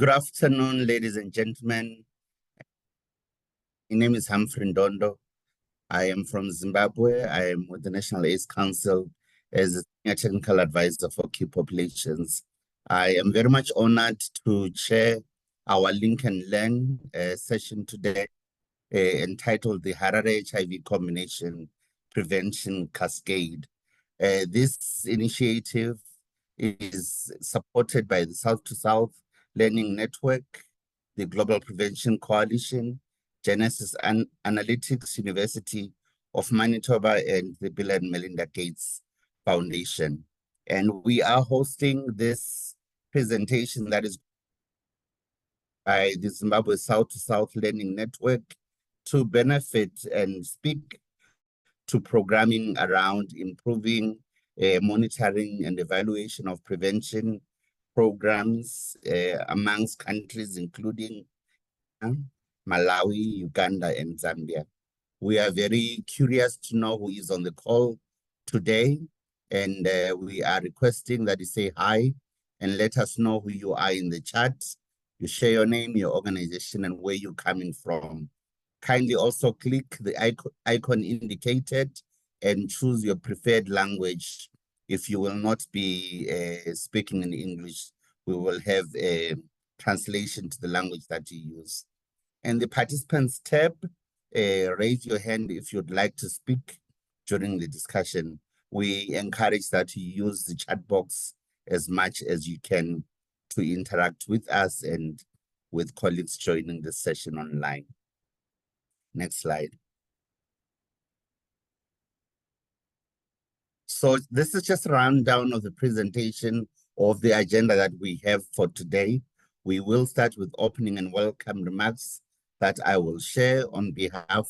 Good afternoon, ladies and gentlemen. My name is Humphrey Ndondo. I am from Zimbabwe. I am with the National AIDS Council as a senior technical advisor for key populations. I am very much honored to chair our Link and Learn session today entitled the Harare HIV Combination Prevention Cascade. This initiative is supported by the South to South Learning Network, the Global Prevention Coalition, Genesis Analytics University of Manitoba, and the Bill and Melinda Gates Foundation. And we are hosting this presentation that is by the Zimbabwe South to South Learning Network to benefit and speak to programming around improving monitoring and evaluation of prevention programs amongst countries including Malawi, Uganda, and Zambia. We are very curious to know who is on the call today, and we are requesting that you say hi and let us know who you are in the chat. You share your name, your organization, and where you're coming from. Kindly also click the icon indicated and choose your preferred language. If you will not be speaking in English, we will have a translation to the language that you use. And the participants tab, raise your hand if you'd like to speak during the discussion. We encourage that you use the chat box as much as you can to interact with us and with colleagues joining the session online. Next slide. So this is just a rundown of the presentation of the agenda that we have for today. We will start with opening and welcome remarks that I will share on behalf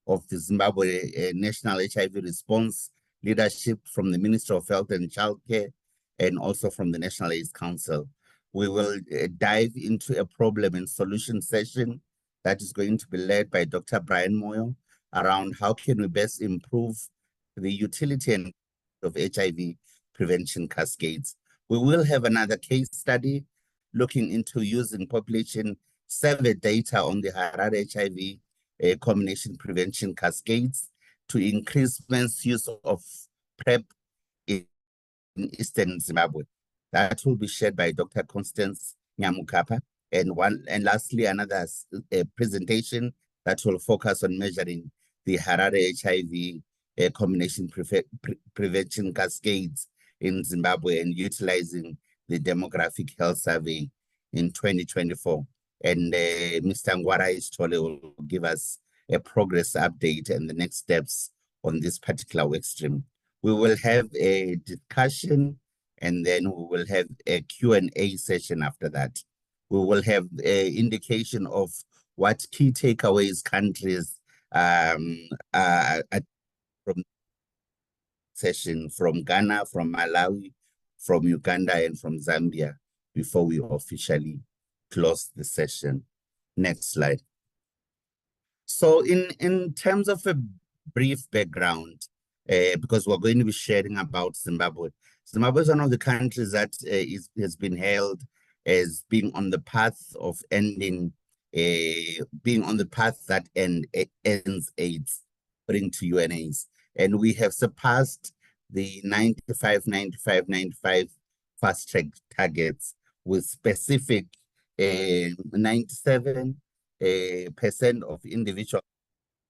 of the Zimbabwe National HIV Response Leadership from the Ministry of Health and Childcare and also from the National AIDS Council. We will dive into a problem and solution session that is going to be led by Dr. Brian Moyo around how can we best improve the utility and of HIV prevention cascades. We will have another case study looking into using population survey data on the Harare HIV combination prevention cascades to increase men's use of PrEP in Eastern Zimbabwe. That will be shared by Dr. Constance Nyamukapa. And lastly, another presentation that will focus on measuring the Harare HIV combination prevention cascades in Zimbabwe and utilizing the demographic health survey in 2024. And Mr. Ngwara Istole will give us a progress update and the next steps on this particular work stream. We will have a discussion and then we will have a Q&A session after that. We will have an indication of what key takeaways countries from session from Ghana, from Malawi, from Uganda, and from Zambia before we officially close the session. Next slide. So in terms of a brief background, because we're going to be sharing about Zimbabwe. Zimbabwe is one of the countries that has been hailed as being on the path of ending, being on the path that ends AIDS, according to UNAIDS. And we have surpassed the 95 fast track targets with specific 97% of individuals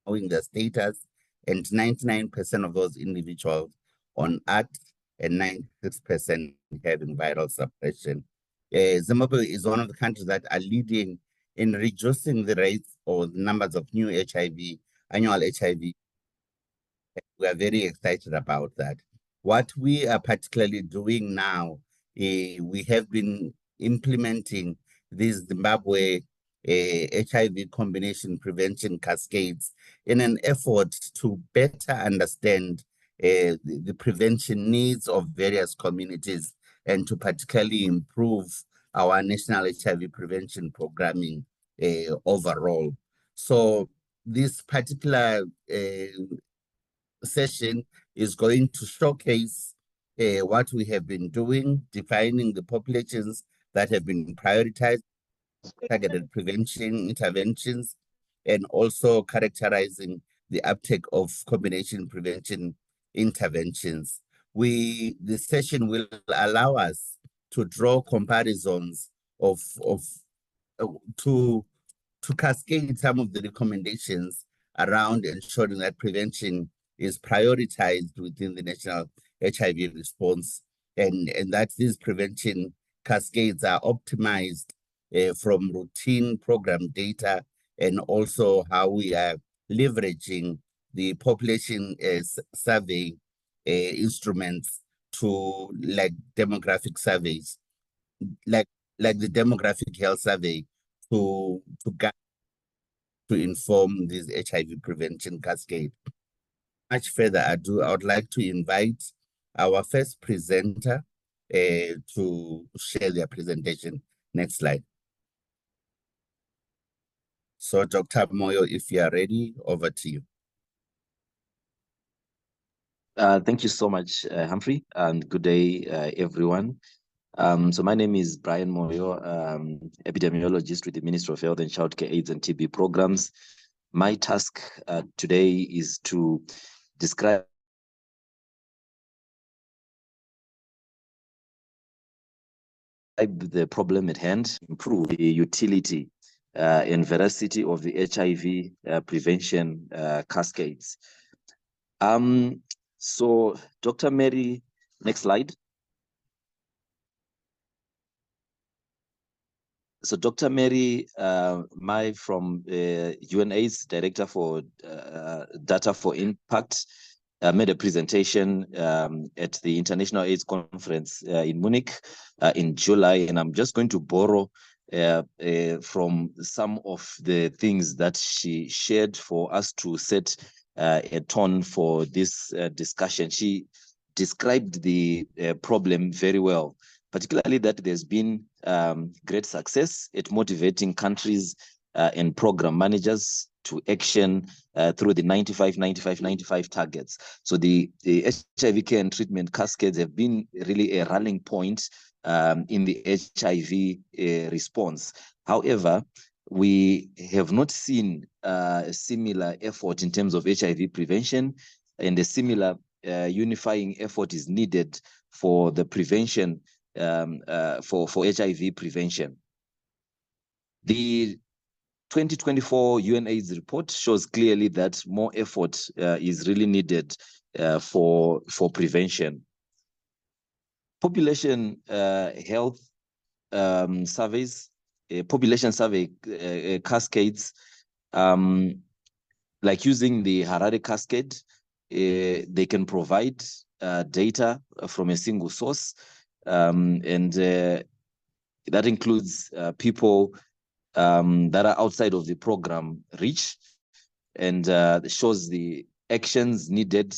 knowing their status and 99% of those individuals on ACT and 96% having viral suppression. Zimbabwe is one of the countries that are leading in reducing the rates or the numbers of new annual HIV. We are very excited about that. What we are particularly doing now, we have been implementing these Zimbabwe HIV combination prevention cascades in an effort to better understand the prevention needs of various communities and to particularly improve our national HIV prevention programming overall. So this particular session is going to showcase what we have been doing, defining the populations that have been prioritized, targeted prevention interventions, and also characterizing the uptake of combination prevention interventions. The session will allow us to draw comparisons of uh, to cascade some of the recommendations around ensuring that prevention is prioritized within the national HIV response, and that these prevention cascades are optimized from routine program data, and also how we are leveraging the population survey instruments to like demographic surveys, like the demographic health survey to guide to inform this HIV prevention cascade. Much further ado, I would like to invite our first presenter to share their presentation. Next slide. So Dr. Moyo, if you are ready, over to you. Thank you so much, Humphrey, and good day, everyone. So my name is Brian Moyo, epidemiologist with the Ministry of Health and Childcare AIDS and TB programs. My task today is to describe the problem at hand, improve the utility and veracity of the HIV prevention cascades. So Dr. Mary, next slide. So Dr. Mary Mai from UNAIDS, Director for Data for Impact, made a presentation at the International AIDS Conference in Munich in July, and I'm just going to borrow from some of the things that she shared for us to set a tone for this discussion. She described the problem very well, particularly that there's been great success at motivating countries and program managers to action through the 95-95-95 targets. So the HIV care and treatment cascades have been really a rallying point in the HIV response. However, we have not seen a similar effort in terms of HIV prevention, and a similar unifying effort is needed for the prevention for HIV prevention. The 2024 UNAIDS report shows clearly that more effort is really needed for prevention. Population health surveys, population survey cascades, like using the Harare cascade, they can provide data from a single source, and that includes people that are outside of the program reach, and shows the actions needed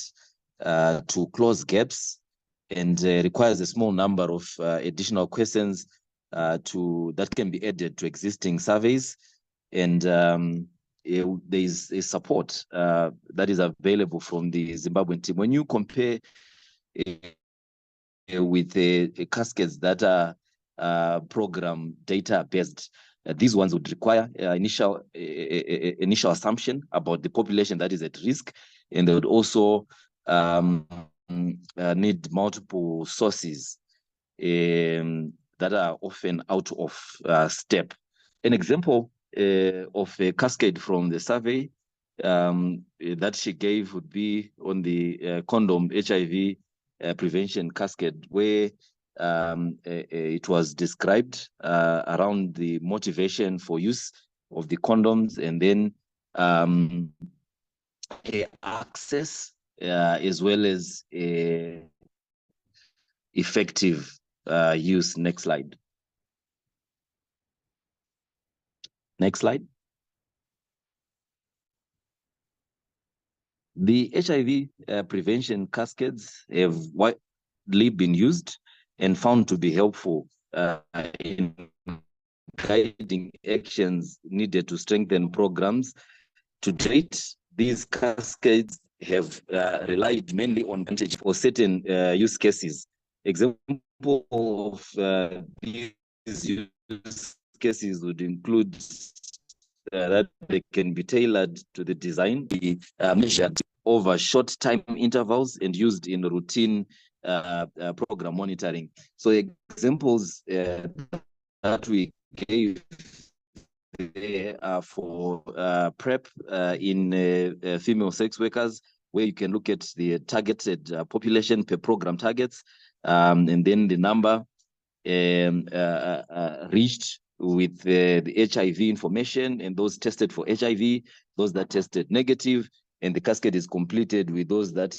to close gaps, and requires a small number of additional questions that can be added to existing surveys, and there is a support that is available from the Zimbabwean team. When you compare with the cascades that are program data based, these ones would require initial assumption about the population that is at risk, and they would also need multiple sources that are often out of step. An example of a cascade from the survey that she gave would be on the condom HIV prevention cascade, where it was described around the motivation for use of the condoms, and then access as well as effective use. Next slide. Next slide. The HIV prevention cascades have widely been used and found to be helpful in guiding actions needed to strengthen programs. To date, these cascades have relied mainly on advantage for certain use cases. Example of these use cases would include that they can be tailored to the design, be measured over short time intervals and used in routine program monitoring. So examples that we gave there are for PrEP in female sex workers, where you can look at the targeted population per program targets, and then the number reached with the HIV information, and those tested for HIV, those that tested negative, and the cascade is completed with those that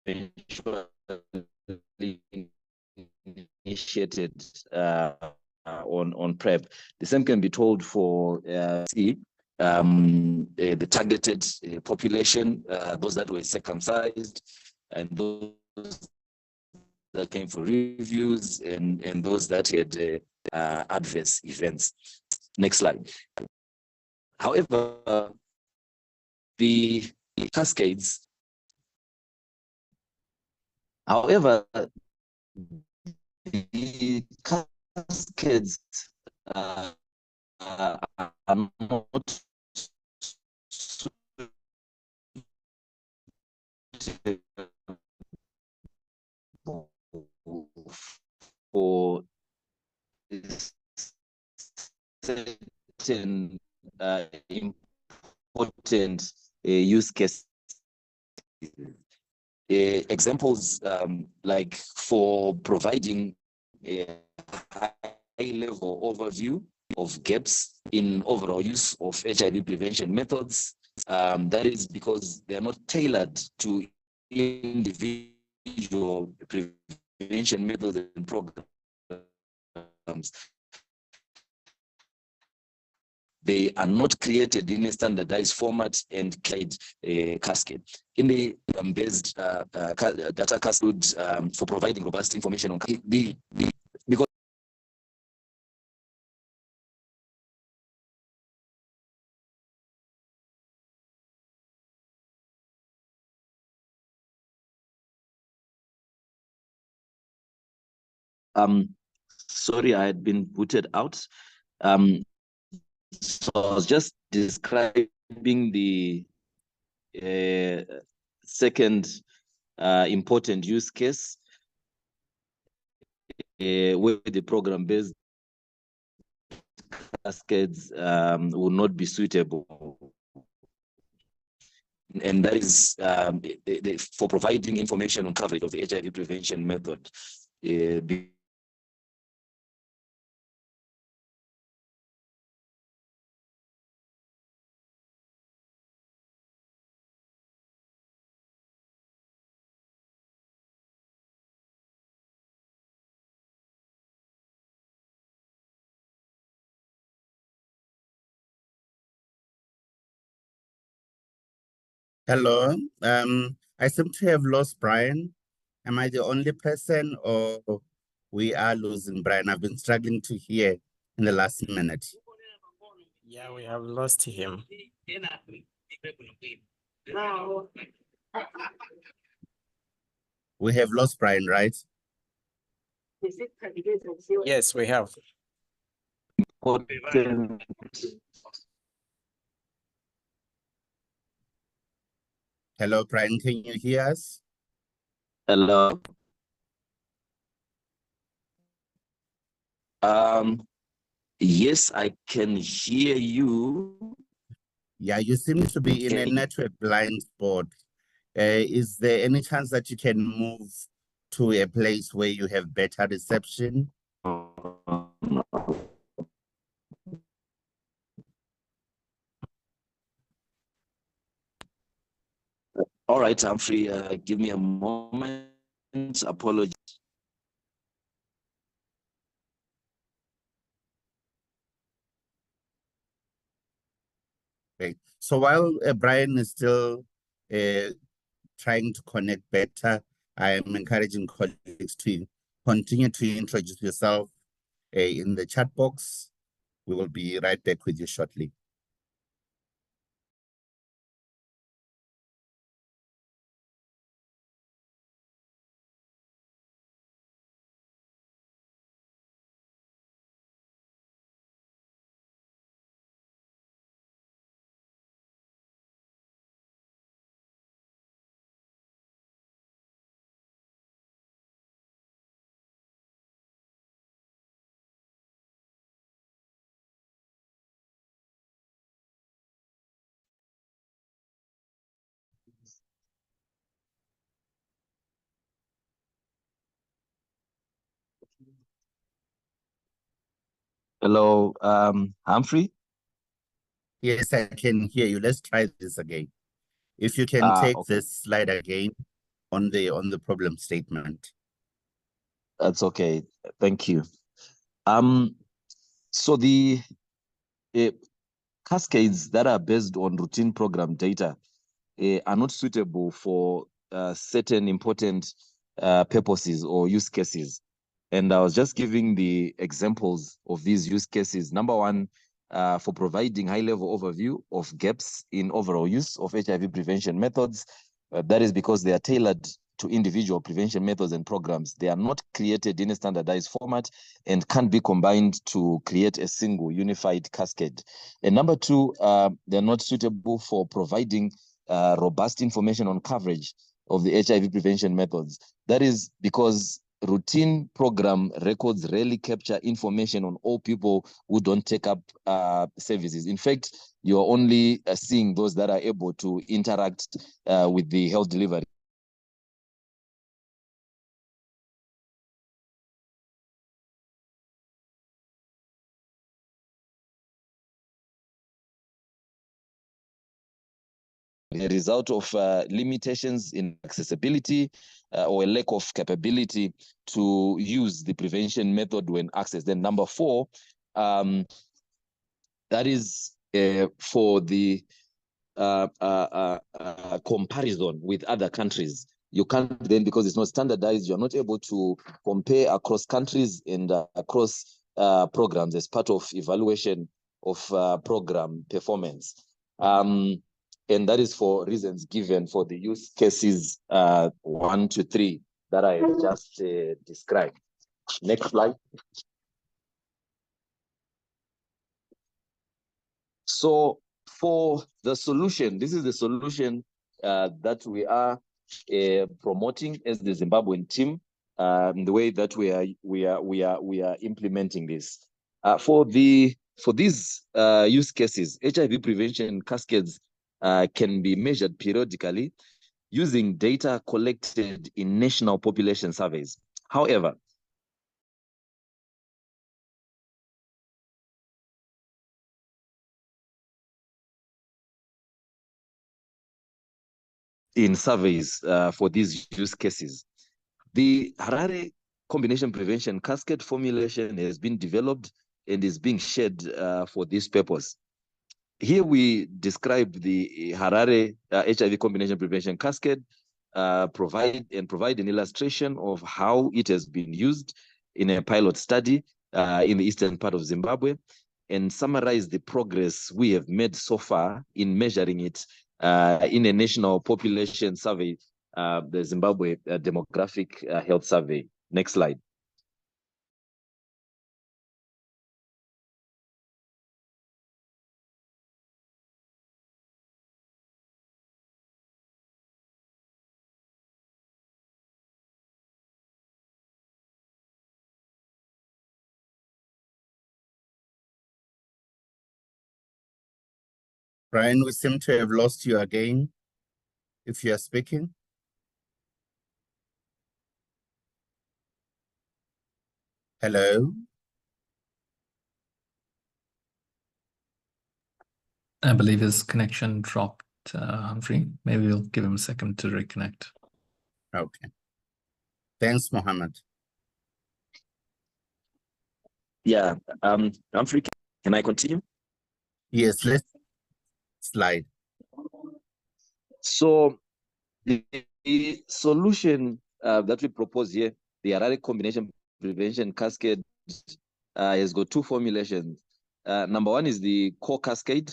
eventually initiated on PrEP. The same can be told for the targeted population, those that were circumcised, and those that came for reviews, and those that had adverse events. Next slide. However, the cascades, the cascades are not for certain important use cases. Examples like for providing a high-level overview of gaps in overall use of HIV prevention methods. That is because they are not tailored to individual prevention methods and programs. They are not created in a standardized format and carried cascade. In the based data cascade for providing robust information on because sorry, I had been booted out. So I was just describing the second important use case where the program-based cascades will not be suitable. And that is for providing information on coverage of the HIV prevention method. Hello. I seem to have lost Brian. Am I the only person, or we are losing Brian? I've been struggling to hear in the last minute. Yeah, we have lost him. We have lost Brian, right? Yes, we have. Hello, Brian, can you hear us? Hello. Yes, I can hear you. Yeah, you seem to be in a network blind spot. Is there any chance that you can move to a place where you have better reception? All right, Humphrey, give me a moment. Apologies. Okay. So while Brian is still trying to connect better, I am encouraging colleagues to continue to introduce yourself in the chat box. We will be right back with you shortly. Hello, Humphrey. Yes, I can hear you. Let's try this again. If you can take Okay. this slide again on the problem statement. That's okay. Thank you. So the cascades that are based on routine program data are not suitable for certain important purposes or use cases. And I was just giving the examples of these use cases. Number one, for providing high-level overview of gaps in overall use of HIV prevention methods. That is because they are tailored to individual prevention methods and programs. They are not created in a standardized format and can't be combined to create a single unified cascade. And number two, they're not suitable for providing robust information on coverage of the HIV prevention methods. That is because routine program records rarely capture information on all people who don't take up services. In fact, you're only seeing those that are able to interact with the health delivery. A result of limitations in accessibility or a lack of capability to use the prevention method when accessed. Then number four, that is for the comparison with other countries. You can't then, because it's not standardized, you're not able to compare across countries and across programs as part of evaluation of program performance. And that is for reasons given for the use cases 1 to 3 that I have just described. Next slide. So for the solution, this is the solution that we are promoting as the Zimbabwean team, the way that we are implementing this. For these use cases, HIV prevention cascades can be measured periodically using data collected in national population surveys. However, in surveys for these use cases, the Harare combination prevention cascade formulation has been developed and is being shared for this purpose. Here we describe the Harare HIV combination prevention cascade, provide an illustration of how it has been used in a pilot study in the eastern part of Zimbabwe, and summarize the progress we have made so far in measuring it in a national population survey, the Zimbabwe Demographic Health Survey. Next slide. Brian, we seem to have lost you again, if you are speaking. Hello? I believe his connection dropped, Humphrey. Maybe we'll give him a second to reconnect. Okay. Thanks, Mohammed. Yeah, Humphrey, can I continue? Yes, let's slide. So the solution that we propose here, the Harare combination prevention cascade, has got two formulations. Number one is the core cascade,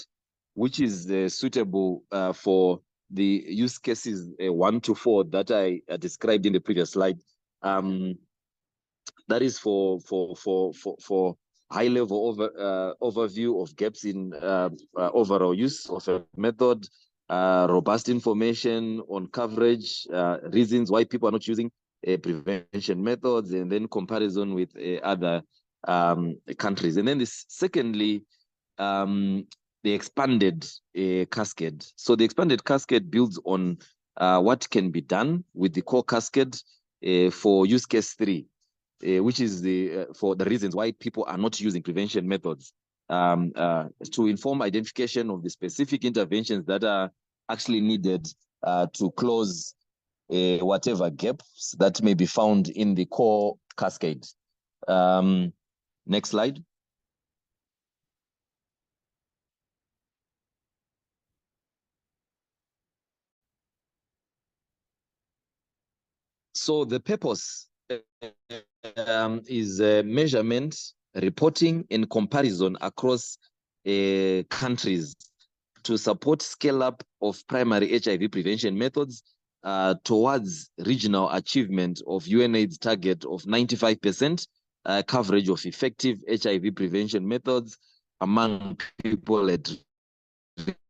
which is suitable for the use cases 1 to 4 that I described in the previous slide. That is for high-level overview of gaps in overall use of a method, robust information on coverage, reasons why people are not using prevention methods, and then comparison with other countries. And then secondly, the expanded cascade. So the expanded cascade builds on what can be done with the core cascade for use case 3. which is for the reasons why people are not using prevention methods, to inform identification of the specific interventions that are actually needed to close whatever gaps that may be found in the core cascade. Next slide. So the purpose is measurement, reporting, and comparison across countries to support scale-up of primary HIV prevention methods towards regional achievement of UNAIDS target of 95% coverage of effective HIV prevention methods among people at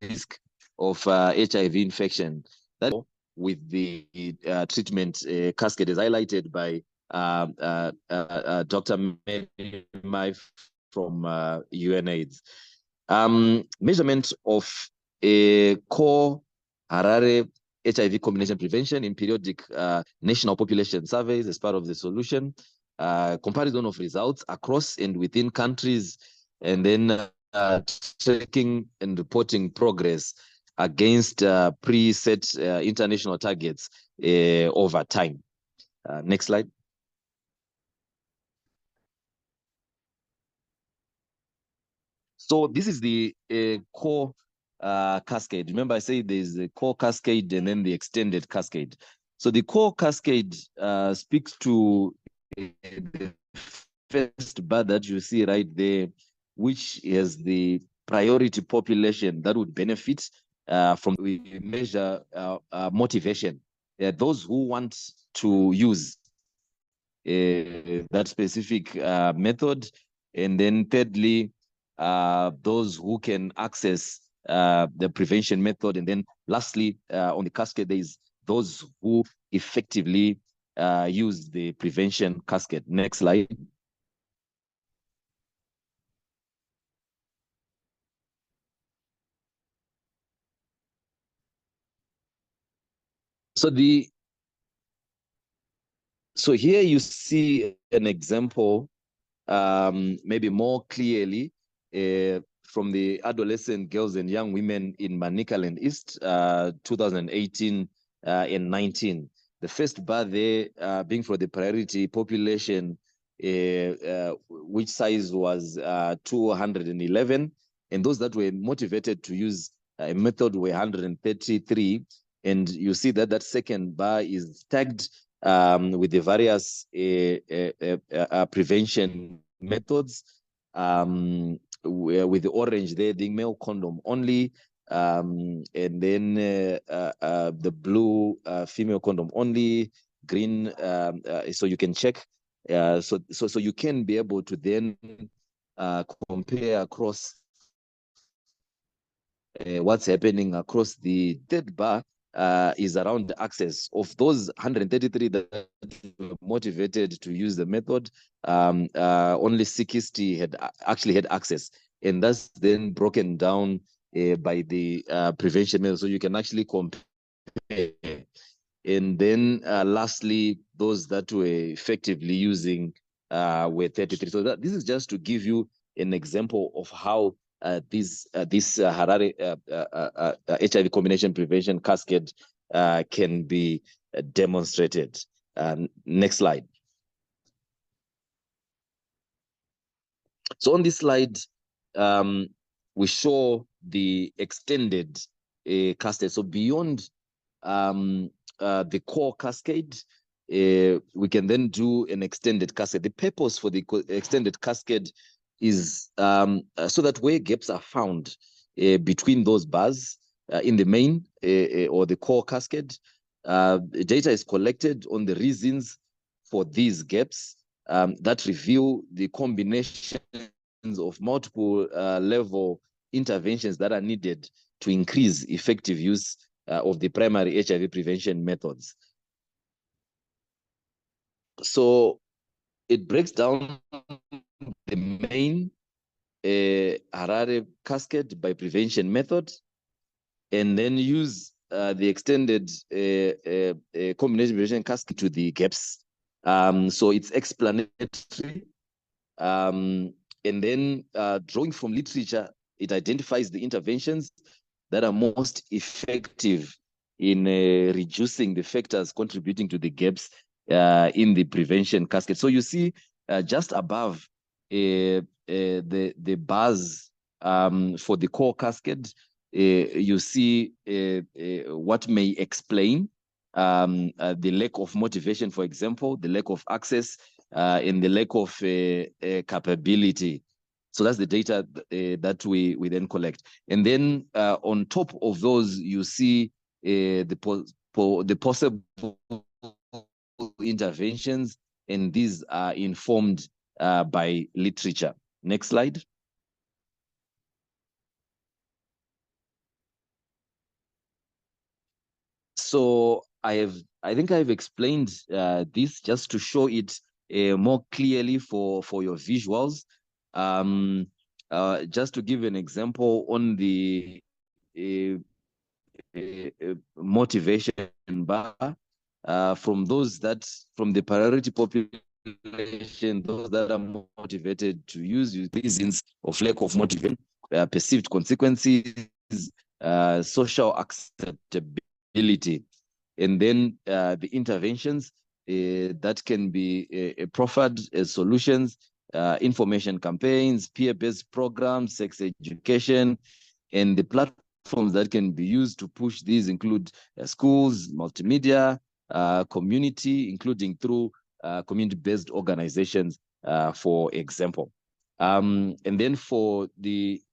risk of HIV infection. That with the treatment cascade is highlighted by Dr. Mary from UNAIDS. Measurement of a core Harare HIV combination prevention in periodic national population surveys as part of the solution, comparison of results across and within countries, and then tracking and reporting progress against preset international targets over time. Next slide. So this is the core cascade. Remember, I said there's the core cascade and then the extended cascade. So the core cascade speaks to the first bar that you see right there, which is the priority population that would benefit from. We measure motivation. Those who want to use that specific method, and then thirdly, those who can access the prevention method, and then lastly, on the cascade, there is those who effectively use the prevention cascade. Next slide. So here you see an example, maybe more clearly, from the adolescent girls and young women in Manicaland East, 2018 and 19. The first bar there being for the priority population, which size was 211, and those that were motivated to use a method were 133. And you see that that second bar is tagged with the various prevention methods, with the orange there being male condom only, and then the blue female condom only, green, so you can check. So you can be able to then compare across what's happening across. The third bar is around the access of those 133 that were motivated to use the method. Only 60 had actually had access, and that's then broken down by the prevention method, so you can actually compare. And then lastly, those that were effectively using were 33. So this is just to give you an example of how this Harare HIV combination prevention cascade can be demonstrated. Next slide. So on this slide, we show the extended cascade. So beyond the core cascade, we can then do an extended cascade. The purpose for the extended cascade is so that where gaps are found between those bars in the main or the core cascade, data is collected on the reasons for these gaps that reveal the combinations of multiple level interventions that are needed to increase effective use of the primary HIV prevention methods. So it breaks down the main Harare cascade by prevention method, and then use the extended combination prevention cascade to the gaps So it's explanatory. And then drawing from literature, it identifies the interventions that are most effective in reducing the factors contributing to the gaps in the prevention cascade. So you see just above the bars for the core cascade, you see what may explain the lack of motivation, for example, the lack of access, and the lack of capability. So that's the data that we then collect. And then on top of those, you see the possible interventions, and these are informed by literature. Next slide. So I think I've explained this just to show it more clearly for your visuals. Just to give an example on the motivation bar, from the priority population, those that are motivated to use reasons of lack of motivation, perceived consequences, social acceptability, and then the interventions that can be proffered as solutions, information campaigns, peer-based programs, sex education, and the platforms that can be used to push these include schools, multimedia, community, including through community-based organizations, for example. And then for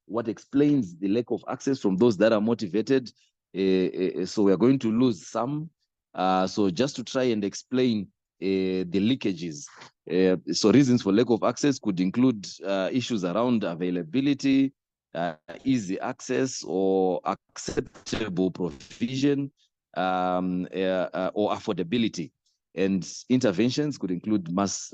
what explains the lack of access from those that are motivated, so we are going to lose some. So just to try and explain the leakages. So reasons for lack of access could include issues around availability, easy access or acceptable provision, or affordability. And interventions could include mass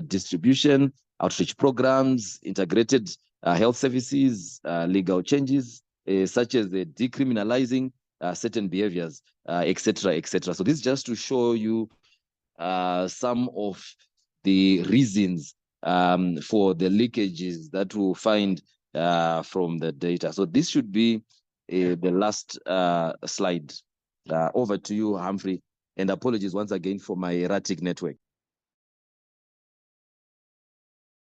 distribution, outreach programs, integrated health services, legal changes, such as the decriminalizing certain behaviors, etc., etc. So this is just to show you some of the reasons for the leakages that we'll find from the data. So this should be the last slide. Over to you, Humphrey, and apologies once again for my erratic network.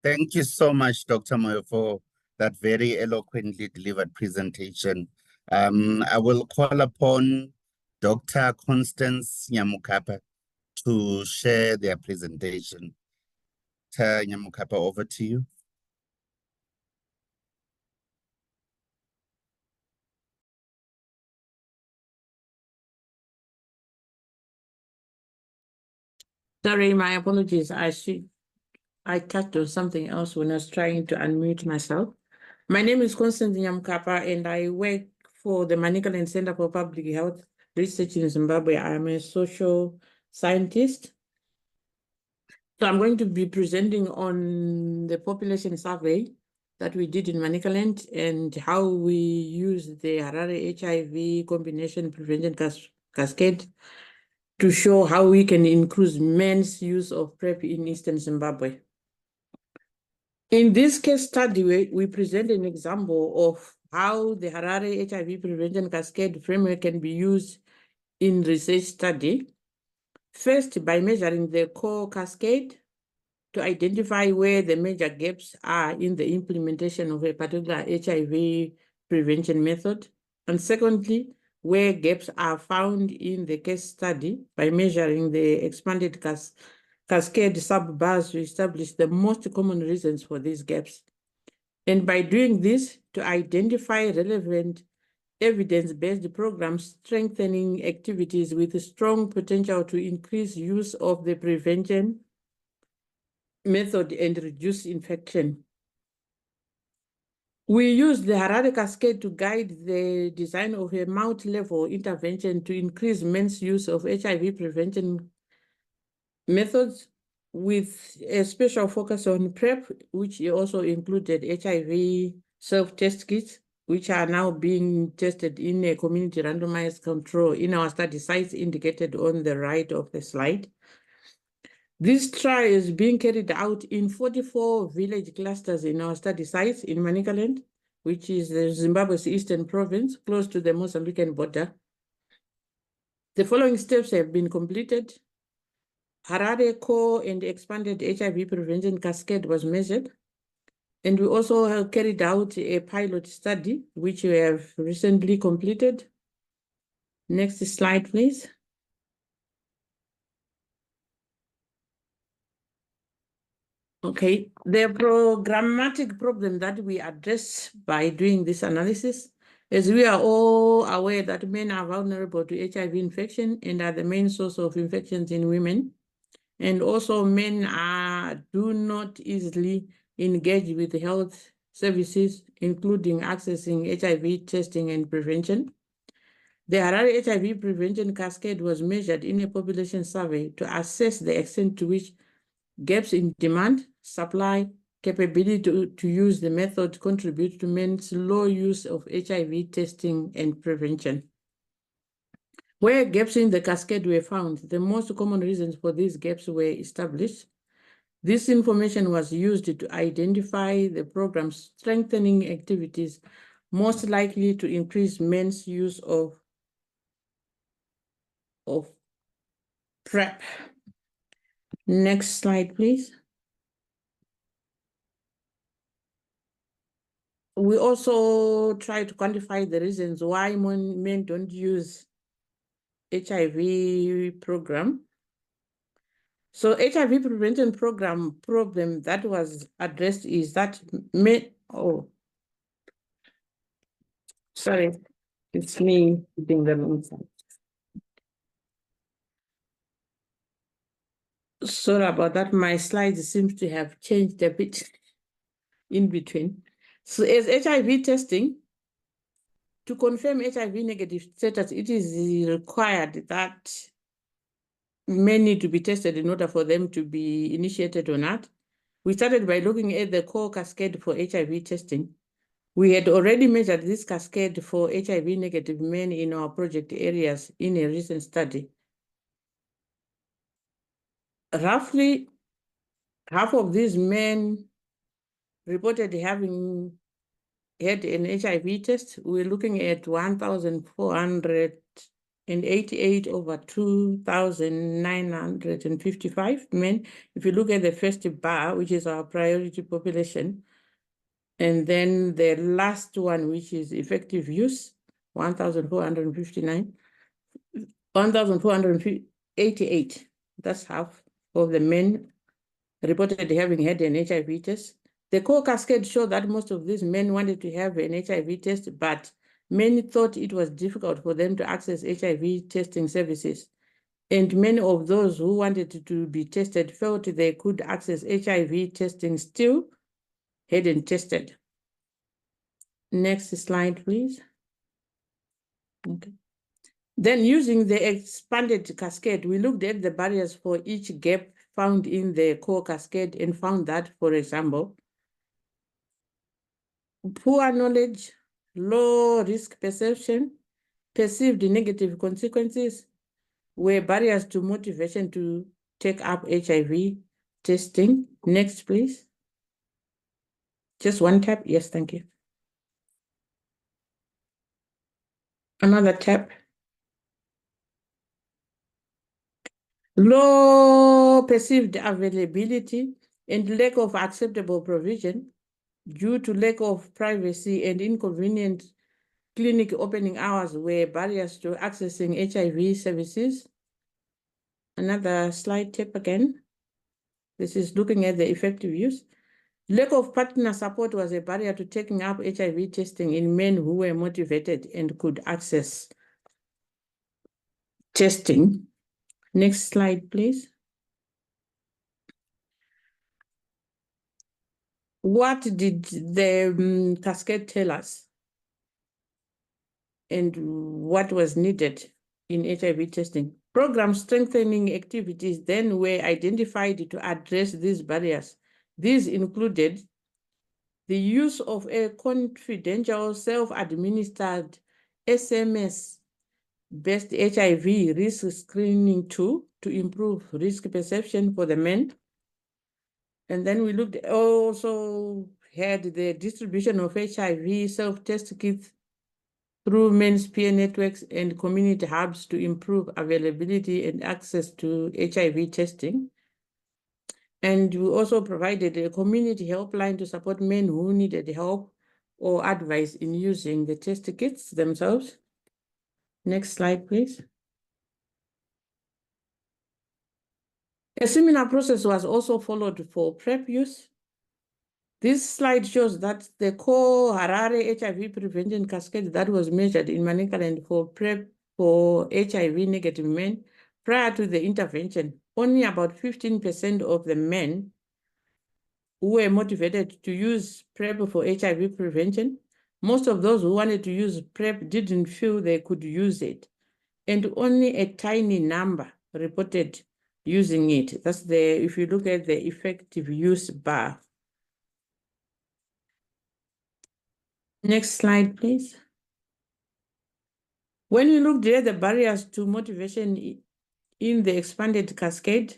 Thank you so much, Dr. Moyo, for that very eloquently delivered presentation. I will call upon Dr. Constance Nyamukapa to share their presentation. Dr. Nyamukapa, over to you. Sorry, my apologies. I touched on something else when I was trying to unmute myself. My name is Constance Nyamukapa, and I work for the Manicaland Center for Public Health Research in Zimbabwe. I am a social scientist. So I'm going to be presenting on the population survey that we did in Manicaland and how we use the Harare HIV combination prevention cascade to show how we can increase men's use of PrEP in Eastern Zimbabwe. In this case study, we present an example of how the Harare HIV prevention cascade framework can be used in research study. First, by measuring the core cascade to identify where the major gaps are in the implementation of a particular HIV prevention method. And secondly, where gaps are found in the case study by measuring the expanded cascade sub-bars to establish the most common reasons for these gaps. And by doing this, to identify relevant evidence-based programs strengthening activities with strong potential to increase use of the prevention method and reduce infection. We use the Harare Cascade to guide the design of a multi-level intervention to increase men's use of HIV prevention methods with a special focus on PrEP, which also included HIV self-test kits, which are now being tested in a community randomized control in our study sites indicated on the right of the slide. This trial is being carried out in 44 village clusters in our study sites in Manicaland, which is the Zimbabwe's eastern province, close to the Mozambican border. The following steps have been completed. Harare core and expanded HIV prevention cascade was measured. And we also have carried out a pilot study, which we have recently completed. Next slide, please. Okay, the programmatic problem that we address by doing this analysis is we are all aware that men are vulnerable to HIV infection and are the main source of infections in women. And also men do not easily engage with health services, including accessing HIV testing and prevention. The Harare HIV prevention cascade was measured in a population survey to assess the extent to which gaps in demand, supply, capability to use the method contribute to men's low use of HIV testing and prevention. Where gaps in the cascade were found, the most common reasons for these gaps were established. This information was used to identify the program's strengthening activities most likely to increase men's use of PrEP. Next slide, please. We also try to quantify the reasons why men don't use HIV program. So HIV prevention program problem that was addressed is that men, sorry, it's me hitting the wrong side. Sorry about that, my slides seems to have changed a bit in between. So as HIV testing, to confirm HIV negative status, it is required that men need to be tested in order for them to be initiated or not. We started by looking at the core cascade for HIV testing. We had already measured this cascade for HIV negative men in our project areas in a recent study. Roughly half of these men reported having had an HIV test. We're looking at 1,488 over 2,955 men. If you look at the first bar, which is our priority population, and then the last one, which is effective use, 1,459, 1,488. That's half of the men reported having had an HIV test. The core cascade showed that most of these men wanted to have an HIV test, but many thought it was difficult for them to access HIV testing services. And many of those who wanted to be tested felt they could access HIV testing still hadn't tested. Next slide, please. Okay. Then using the expanded cascade, we looked at the barriers for each gap found in the core cascade and found that, for example, poor knowledge, low risk perception, perceived negative consequences were barriers to motivation to take up HIV testing. Next, please. Just one tab. Yes, thank you. Another tab. Low perceived availability and lack of acceptable provision due to lack of privacy and inconvenient clinic opening hours were barriers to accessing HIV services. Another slide tab again. This is looking at the effective use. Lack of partner support was a barrier to taking up HIV testing in men who were motivated and could access testing. Next slide, please. What did the cascade tell us? And what was needed in HIV testing? Program strengthening activities then were identified to address these barriers. These included the use of a confidential self-administered SMS best HIV risk screening tool to improve risk perception for the men. And then we looked also had the distribution of HIV self-test kits through men's peer networks and community hubs to improve availability and access to HIV testing. And we also provided a community helpline to support men who needed help or advice in using the test kits themselves. Next slide, please. A similar process was also followed for PrEP use. This slide shows that the core Harare HIV prevention cascade that was measured in Manicaland for PrEP for HIV negative men prior to the intervention, only about 15% of the men who were motivated to use PrEP for HIV prevention. Most of those who wanted to use PrEP didn't feel they could use it, and only a tiny number reported using it. That's if you look at the effective use bar. Next slide, please. When you looked at the barriers to motivation in the expanded cascade,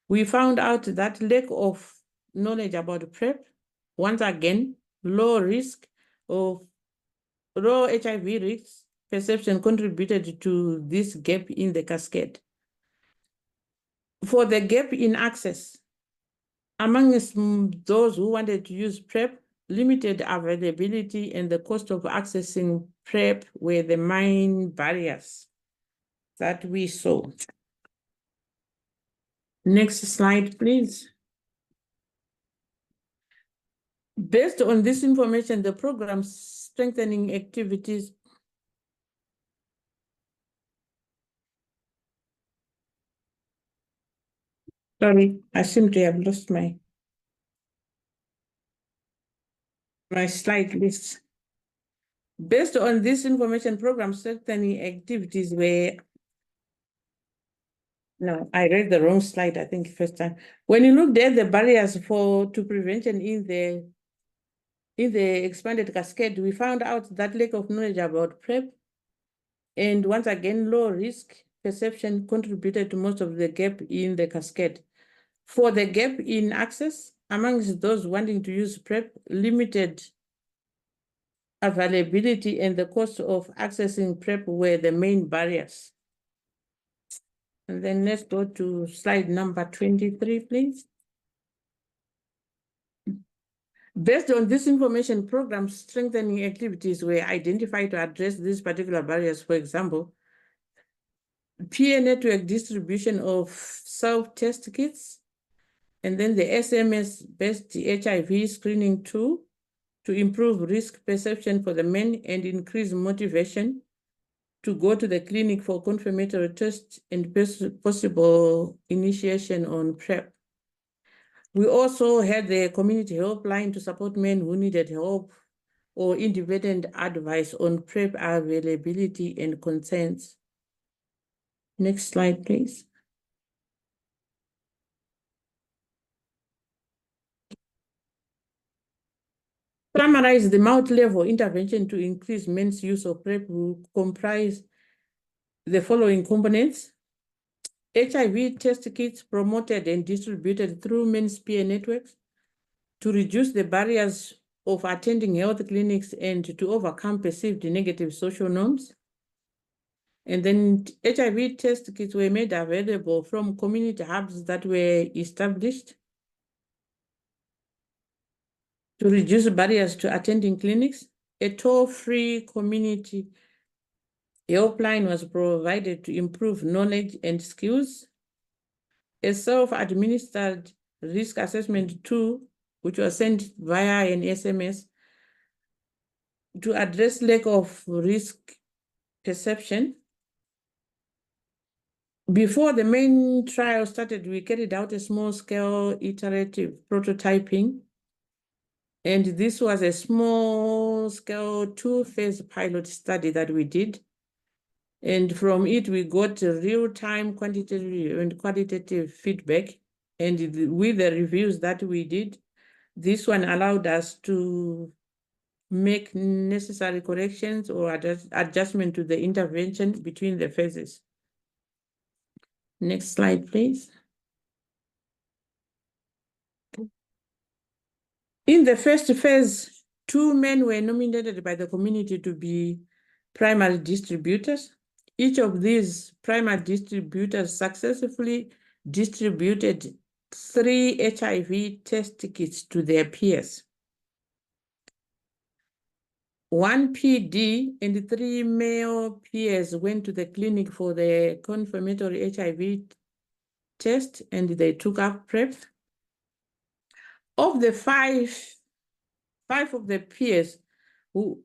we found out that lack of knowledge about PrEP, once again, low HIV risk perception contributed to this gap in the cascade. For the gap in access, among those who wanted to use PrEP, limited availability and the cost of accessing PrEP were the main barriers that we saw. Next slide, please. Based on this information, the program's strengthening activities Sorry, I seem to have lost my slide list. Based on this information, program strengthening activities were, no, I read the wrong slide, I think first time. When you looked at the barriers to prevention in the expanded cascade, we found out that lack of knowledge about PrEP and once again, low risk perception contributed to most of the gap in the cascade. For the gap in access, amongst those wanting to use PrEP, limited availability and the cost of accessing PrEP were the main barriers. And then let's go to slide number 23, please. Based on this information, program strengthening activities were identified to address these particular barriers. For example, peer network distribution of self-test kits, and then the SMS-based HIV screening tool to improve risk perception for the men and increase motivation to go to the clinic for confirmatory tests and possible initiation on PrEP. We also had the community helpline to support men who needed help or independent advice on PrEP availability and consents. Next slide, please. Summarize the multi-level intervention to increase men's use of PrEP will comprise the following components: HIV test kits promoted and distributed through men's peer networks to reduce the barriers of attending health clinics and to overcome perceived negative social norms. And then HIV test kits were made available from community hubs that were established to reduce barriers to attending clinics. A toll-free community helpline was provided to improve knowledge and skills. A self-administered risk assessment tool, which was sent via an SMS to address lack of risk perception. Before the main trial started, we carried out a small-scale iterative prototyping. And this was a small-scale two-phase pilot study that we did. And from it, we got real-time quantitative and qualitative feedback. And with the reviews that we did, this one allowed us to make necessary corrections or adjustment to the intervention between the phases. Next slide, please. In the first phase, 2 men were nominated by the community to be primary distributors. Each of these primary distributors successfully distributed 3 HIV test kits to their peers. 1 PD and 3 male peers went to the clinic for the confirmatory HIV test and they took up PrEP. Of the five of the peers who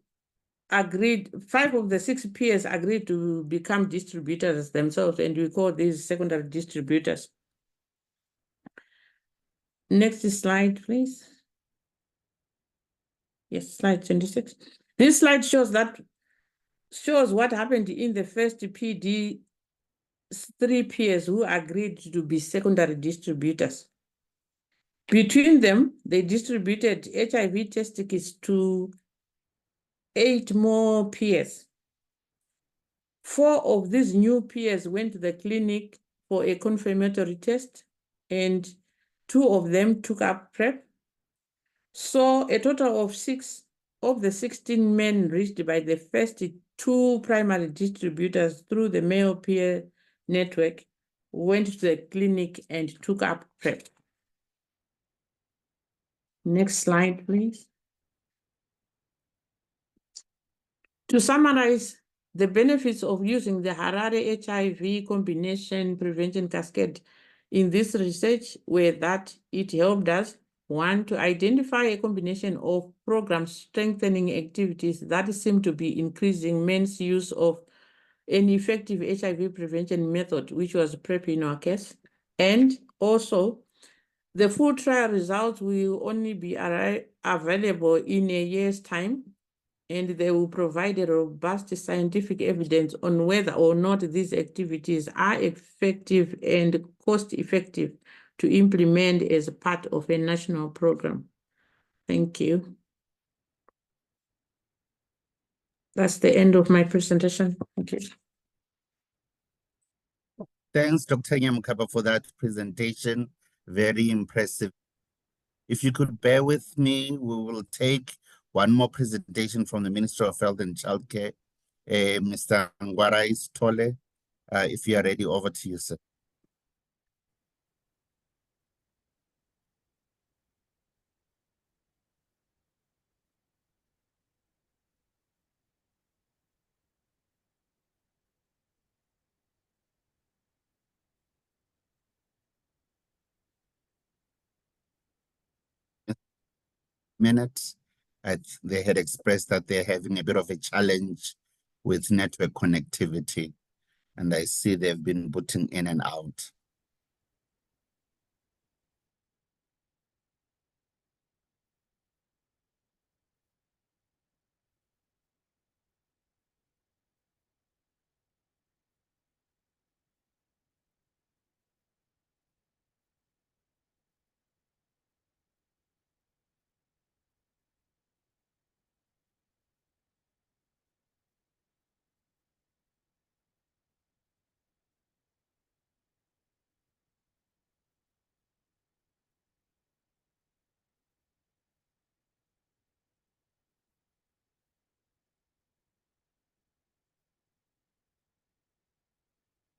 agreed, 5 of the 6 peers agreed to become distributors themselves, and we call these secondary distributors. Next slide, please. Yes, slide 26. This slide shows what happened in the first PD, 3 peers who agreed to be secondary distributors. Between them, they distributed HIV test kits to 8 more peers. 4 of these new peers went to the clinic for a confirmatory test, and 2 of them took up PrEP. So a total of 6 of the 16 men reached by the first 2 primary distributors through the male peer network went to the clinic and took up PrEP. Next slide, please. To summarize, the benefits of using the Harare HIV combination prevention cascade in this research were that it helped us, 1, to identify a combination of program strengthening activities that seem to be increasing men's use of an effective HIV prevention method, which was PrEP in our case. And also, the full trial results will only be available in a year's time, and they will provide a robust scientific evidence on whether or not these activities are effective and cost-effective to implement as part of a national program. Thank you. That's the end of my presentation. Thank you. Thanks, Dr. Nyamkapa, for that presentation. Very impressive. If you could bear with me, we will take one more presentation from the Minister of Health and Childcare, Mr. Ngwarais Tole. If you are ready, over to you, sir. Minute, they had expressed that they're having a bit of a challenge with network connectivity, and I see they've been booting in and out.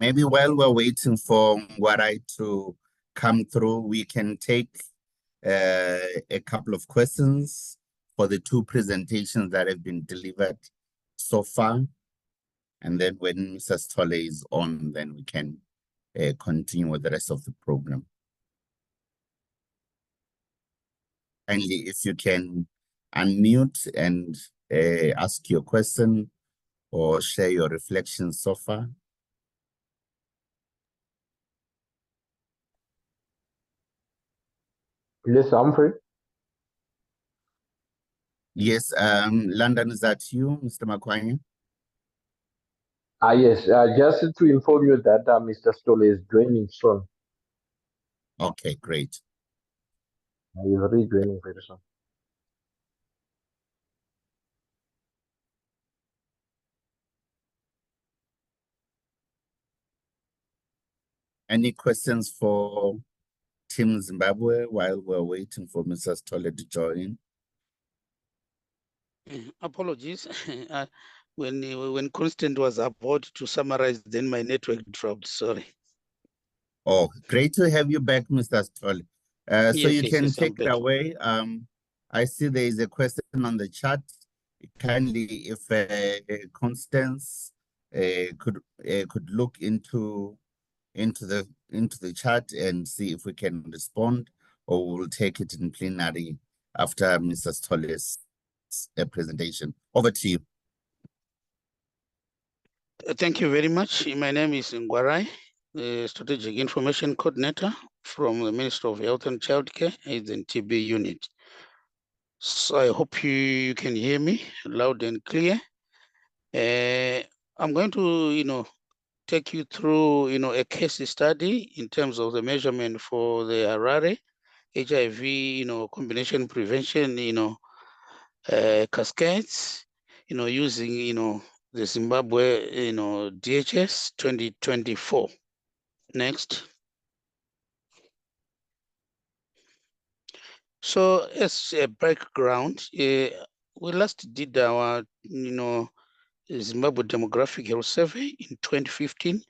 Maybe while we're waiting for Ngwarai to come through, we can take a couple of questions for the 2 presentations that have been delivered so far. And then when Mrs. Tole is on, then we can continue with the rest of the program. Kindly, if you can unmute and ask your question or share your reflections so far. Yes, Humphrey. Yes, London, is that you, Mr. Makwanya? Yes, just to inform you that Mr. Stolle is joining soon. Okay, great. He's rejoining very soon. Any questions for Team Zimbabwe while we're waiting for Mr. Stole to join? Apologies. When Constant was about to summarize, then my network dropped. Sorry. Oh, great to have you back, Mr. Stole. So Yes, you can I'm take it back. away. I see there is a question on the chat. Kindly, if Constance could look into the chat and see if we can respond, or we'll take it in plenary after Mr. Stole's presentation. Over to you. Thank you very much. My name is Ngwarai, the Strategic Information Coordinator from the Ministry of Health and Childcare, AIDS and TB Unit. So I hope you can hear me loud and clear. I'm going to, take you through, a case study in terms of the measurement for the Harare HIV, combination prevention, Cascades, using, the Zimbabwe, DHS 2024. Next. So as a background, we last did our, Zimbabwe demographic health survey in 2015.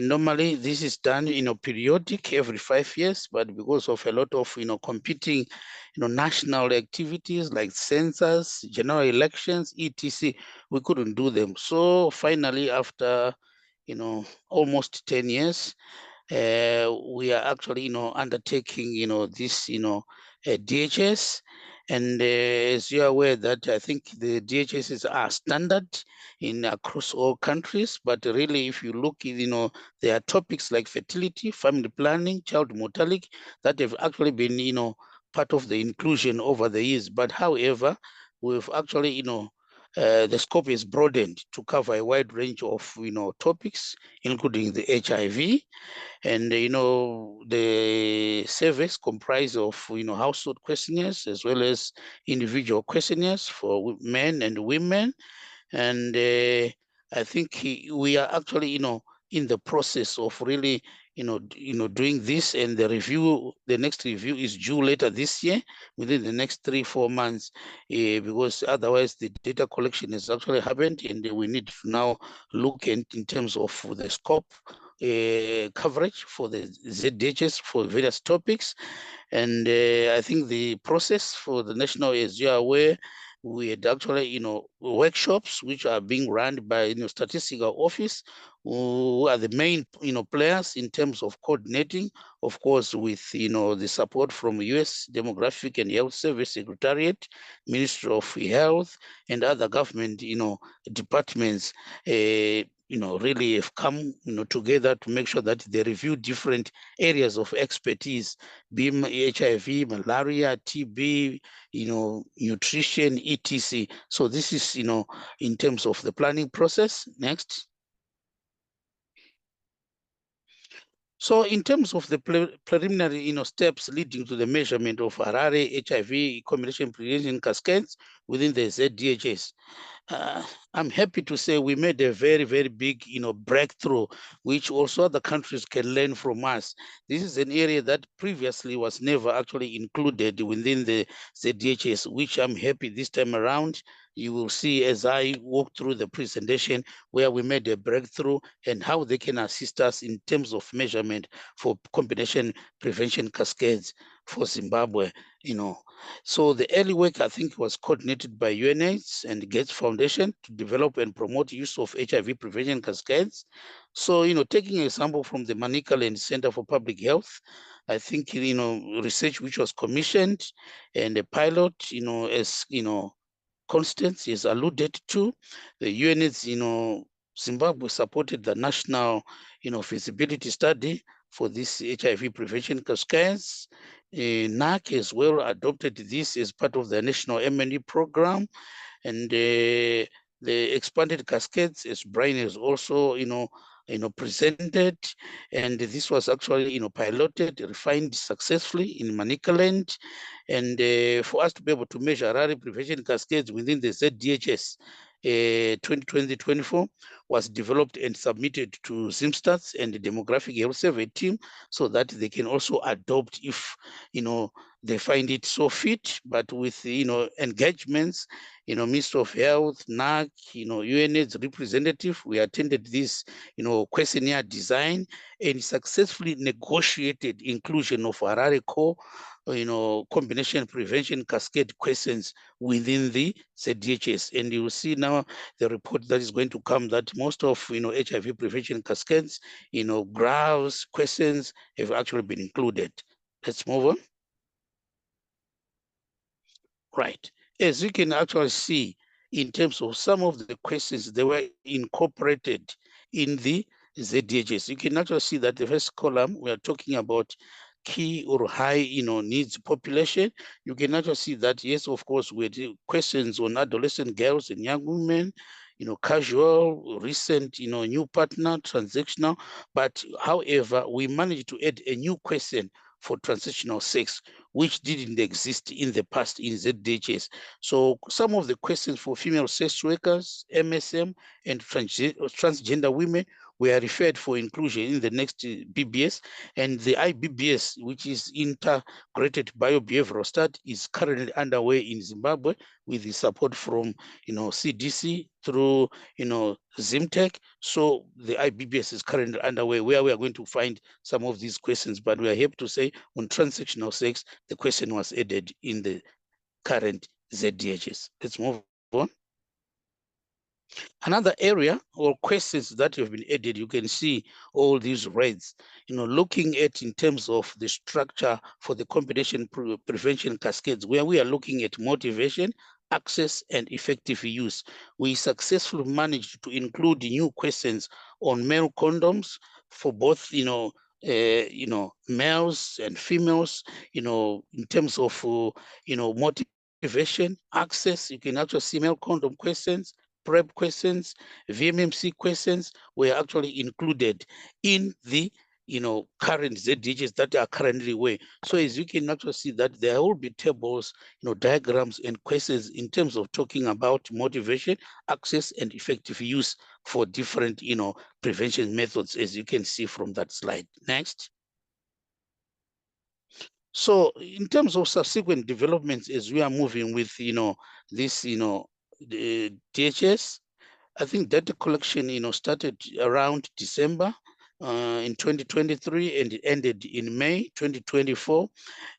Normally this is done, periodic every 5 years, but because of a lot of, competing, national activities like census, general elections, etc., we couldn't do them. So finally, after, almost 10 years, we are actually, undertaking, this, DHS. And as you are aware that I think the DHS are standard in across all countries, but really if you look, there are topics like fertility, family planning, child mortality that have actually been, part of the inclusion over the years. But however, we've actually, the scope is broadened to cover a wide range of, topics, including the HIV. And the surveys comprise of household questionnaires as well as individual questionnaires for men and women. And I think we are actually in the process of really doing this, and the next review is due later this year, within the next 3-4 months, because otherwise the data collection has actually happened, and we need to now look in terms of the scope coverage for the ZDHS for various topics. And I think the process for the national, as you are aware, we had actually, workshops which are being run by, statistical office, who are the main, players in terms of coordinating, of course, with, the support from US Demographic and Health Service Secretariat, Ministry of Health, and other government, departments. Really have come, together to make sure that they review different areas of expertise, be HIV, malaria, TB, nutrition, etc. So this is, in terms of the planning process. Next. So in terms of the preliminary, steps leading to the measurement of Harare HIV combination prevention cascades within the ZDHS, I'm happy to say we made a very, very big, breakthrough, which also other countries can learn from us. This is an area that previously was never actually included within the ZDHS, which I'm happy this time around. You will see as I walk through the presentation where we made a breakthrough and how they can assist us in terms of measurement for combination prevention cascades for Zimbabwe, So the early work, I think, was coordinated by UNAIDS and Gates Foundation to develop and promote use of HIV prevention cascades. So, taking an example from the Manicaland Center for Public Health, I think, research which was commissioned and a pilot, as, Constance is alluded to, the UNAIDS, Zimbabwe supported the national, feasibility study for this HIV prevention cascades. NAC as well adopted this as part of the national M&E program, and the expanded cascades, as Brian has also, presented, and this was actually, piloted, refined successfully in Manicaland. And for us to be able to measure Harare prevention cascades within the ZDHS, 2020-24 was developed and submitted to ZimStats and the Demographic Health Survey team so that they can also adopt if, they find it so fit, but with, engagements, Minister of Health, NAC, UNAIDS representative, we attended this, questionnaire design and successfully negotiated inclusion of Harare core, combination prevention cascade questions within the ZDHS. And you will see now the report that is going to come that most of, HIV prevention cascades, graphs, questions have actually been included. Let's move on. Right. As you can actually see, in terms of some of the questions, they were incorporated in the ZDHS. You can actually see that the first column, we are talking about key or high, needs population. You can actually see that, yes, of course, we had questions on adolescent girls and young women, casual, recent, new partner, transactional. But however, we managed to add a new question for transitional sex, which didn't exist in the past in ZDHS. So some of the questions for female sex workers, MSM, and transgender women were referred for inclusion in the next BBS, and the IBBS, which is Integrated Biobehavioral Study, is currently underway in Zimbabwe with the support from, CDC through, ZimTech. So the IBBS is currently underway where we are going to find some of these questions, but we are happy to say on transactional sex, the question was added in the current ZDHS. Let's move on. Another area or questions that have been added, you can see all these reds, looking at in terms of the structure for the combination prevention cascades, where we are looking at motivation, access, and effective use. We successfully managed to include new questions on male condoms for both, males and females, in terms of, motivation, access. You can actually see male condom questions, PrEP questions, VMMC questions were actually included in the current ZDHs that are currently away. So as you can actually see that there will be tables, diagrams and questions in terms of talking about motivation, access, and effective use for different, prevention methods, as you can see from that slide. Next. So in terms of subsequent developments, as we are moving with, this, the DHS, I think data collection, started around December in 2023 and it ended in May 2024.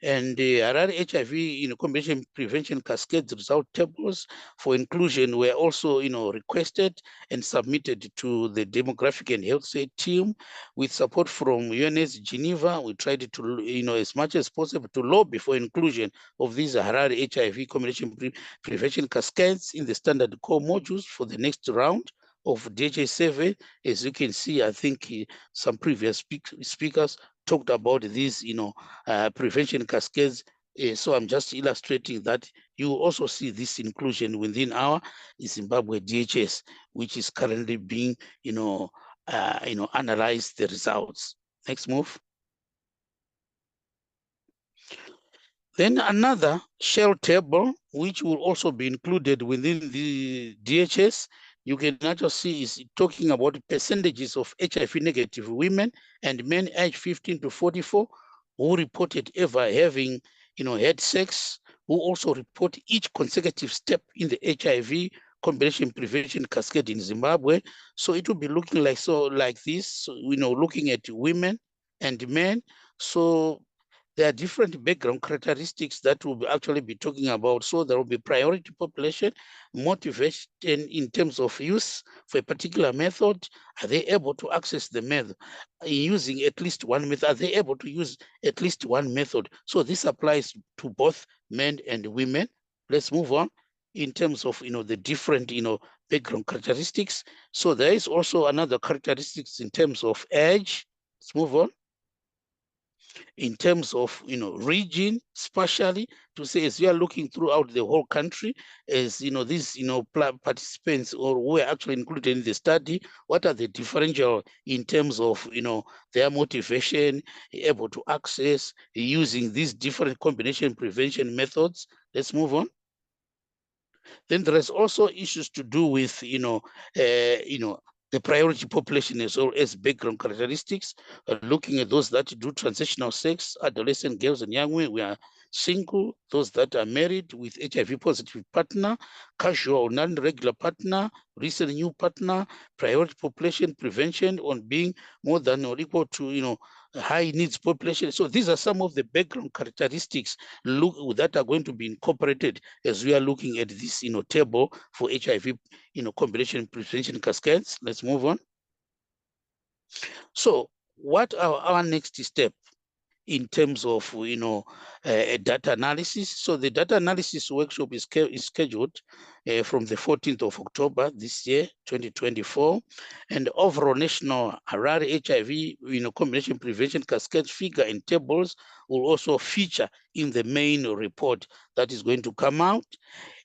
And the Harare HIV, combination prevention cascades result tables for inclusion were also, requested and submitted to the Demographic and Health Care team with support from UNAIDS Geneva. We tried to, as much as possible to lobby for inclusion of these Harare HIV combination prevention cascades in the standard core modules for the next round of DHA7. As you can see, I think some previous speakers talked about these, prevention cascades. So I'm just illustrating that you also see this inclusion within our Zimbabwe DHS, which is currently being, analyzed the results. Next move. Then another shell table, which will also be included within the DHS, you can actually see is talking about percentages of HIV negative women and men aged 15 to 44 who reported ever having, had sex, who also report each consecutive step in the HIV combination prevention cascade in Zimbabwe. So it will be looking like this, so, looking at women and men. So there are different background characteristics that we'll actually be talking about. So there will be priority population, motivation in terms of use for a particular method. Are they able to access the method using at least one method? Are they able to use at least one method? So this applies to both men and women. Let's move on in terms of, the different, background characteristics. So there is also another characteristics in terms of age. Let's move on. In terms of region, spatially, to say as we are looking throughout the whole country, as these participants or who are actually included in the study, what are the differential in terms of their motivation, able to access using these different combination prevention methods. Let's move on. Then there is also issues to do with, the priority population as well as background characteristics, looking at those that do transitional sex, adolescent girls and young women, we are single, those that are married with HIV positive partner, casual or non-regular partner, recent new partner, priority population prevention on being more than or equal to, high needs population. So these are some of the background characteristics that are going to be incorporated as we are looking at this, table for HIV, combination prevention cascades. Let's move on. So what are our next step in terms of, data analysis? So the data analysis workshop is scheduled from the 14th of October this year, 2024, and overall national Harare HIV, combination prevention cascade figure and tables will also feature in the main report that is going to come out.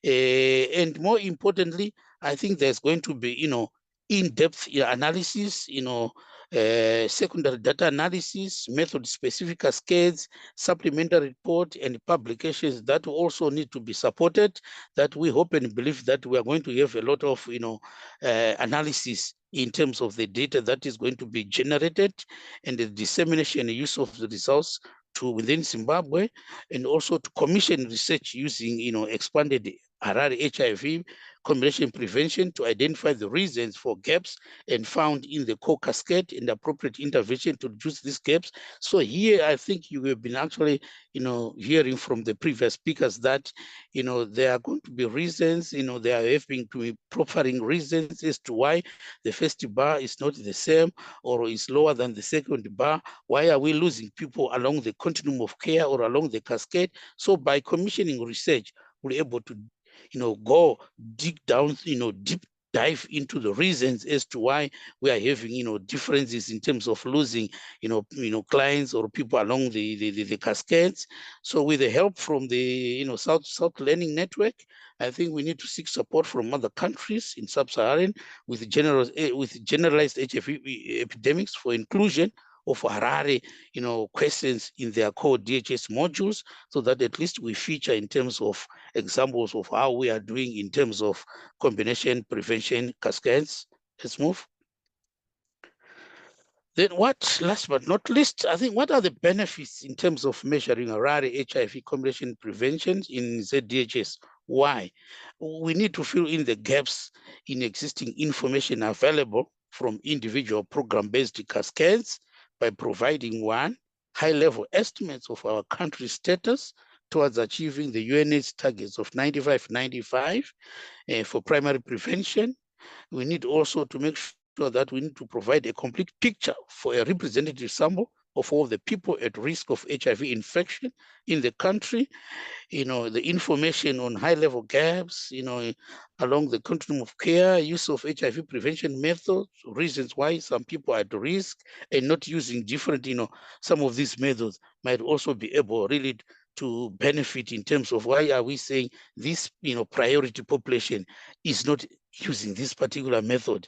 And more importantly, I think there's going to be, in-depth analysis, secondary data analysis, method-specific cascades, supplementary report, and publications that also need to be supported, that we hope and believe that we are going to have a lot of, analysis in terms of the data that is going to be generated and the dissemination and use of the results to within Zimbabwe, and also to commission research using, expanded Harare HIV combination prevention to identify the reasons for gaps and found in the core cascade and appropriate intervention to reduce these gaps. So here, I think you have been actually, hearing from the previous speakers that, there are going to be reasons, there have been to be proffering reasons as to why the first bar is not the same or is lower than the second bar. Why are we losing people along the continuum of care or along the cascade? So by commissioning research, we're able to, go dig down, deep dive into the reasons as to why we are having, differences in terms of losing, clients or people along the cascades. So with the help from the, South Learning Network, I think we need to seek support from other countries in sub-Saharan with generalized HIV epidemics for inclusion of Harare, questions in their core DHS modules, so that at least we feature in terms of examples of how we are doing in terms of combination prevention cascades. Let's move. Then last but not least, I think what are the benefits in terms of measuring Harare HIV combination prevention in ZDHS? Why? We need to fill in the gaps in existing information available from individual program-based cascades by providing high-level estimates of our country's status towards achieving the UNAIDS targets of 95-95 for primary prevention. We need also to make sure that we need to provide a complete picture for a representative sample of all the people at risk of HIV infection in the country. The information on high-level gaps, along the continuum of care, use of HIV prevention methods, reasons why some people are at risk and not using different, some of these methods might also be able really to benefit in terms of why are we saying this, priority population is not using this particular method.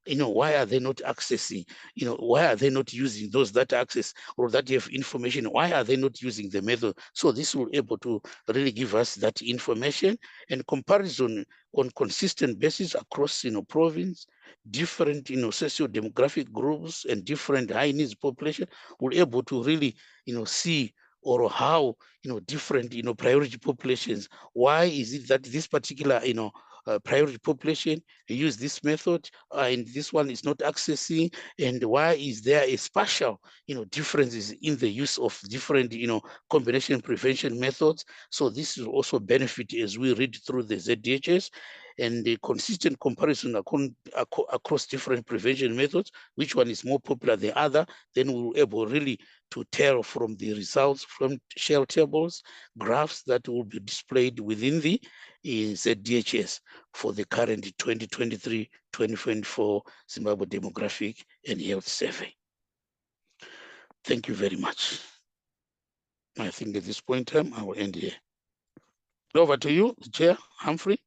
Why are they not accessing? Why are they not using those that access or that have information? Why are they not using the method? So this will be able to really give us that information and comparison on consistent basis across, province, different, socio-demographic groups and different high needs population. Will be able to really, see or how, different, priority populations. Why is it that this particular, priority population use this method and this one is not accessing, and why is there a spatial differences in the use of different combination prevention methods? So this will also benefit as we read through the ZDHS and the consistent comparison across different prevention methods, which one is more popular than the other. Then we'll be able really to tell from the results from shell tables, graphs that will be displayed within the ZDHS for the current 2023-2024 Zimbabwe Demographic and Health Survey. Thank you very much. I think at this point in time, I will end here. Over to you, Chair Humphrey.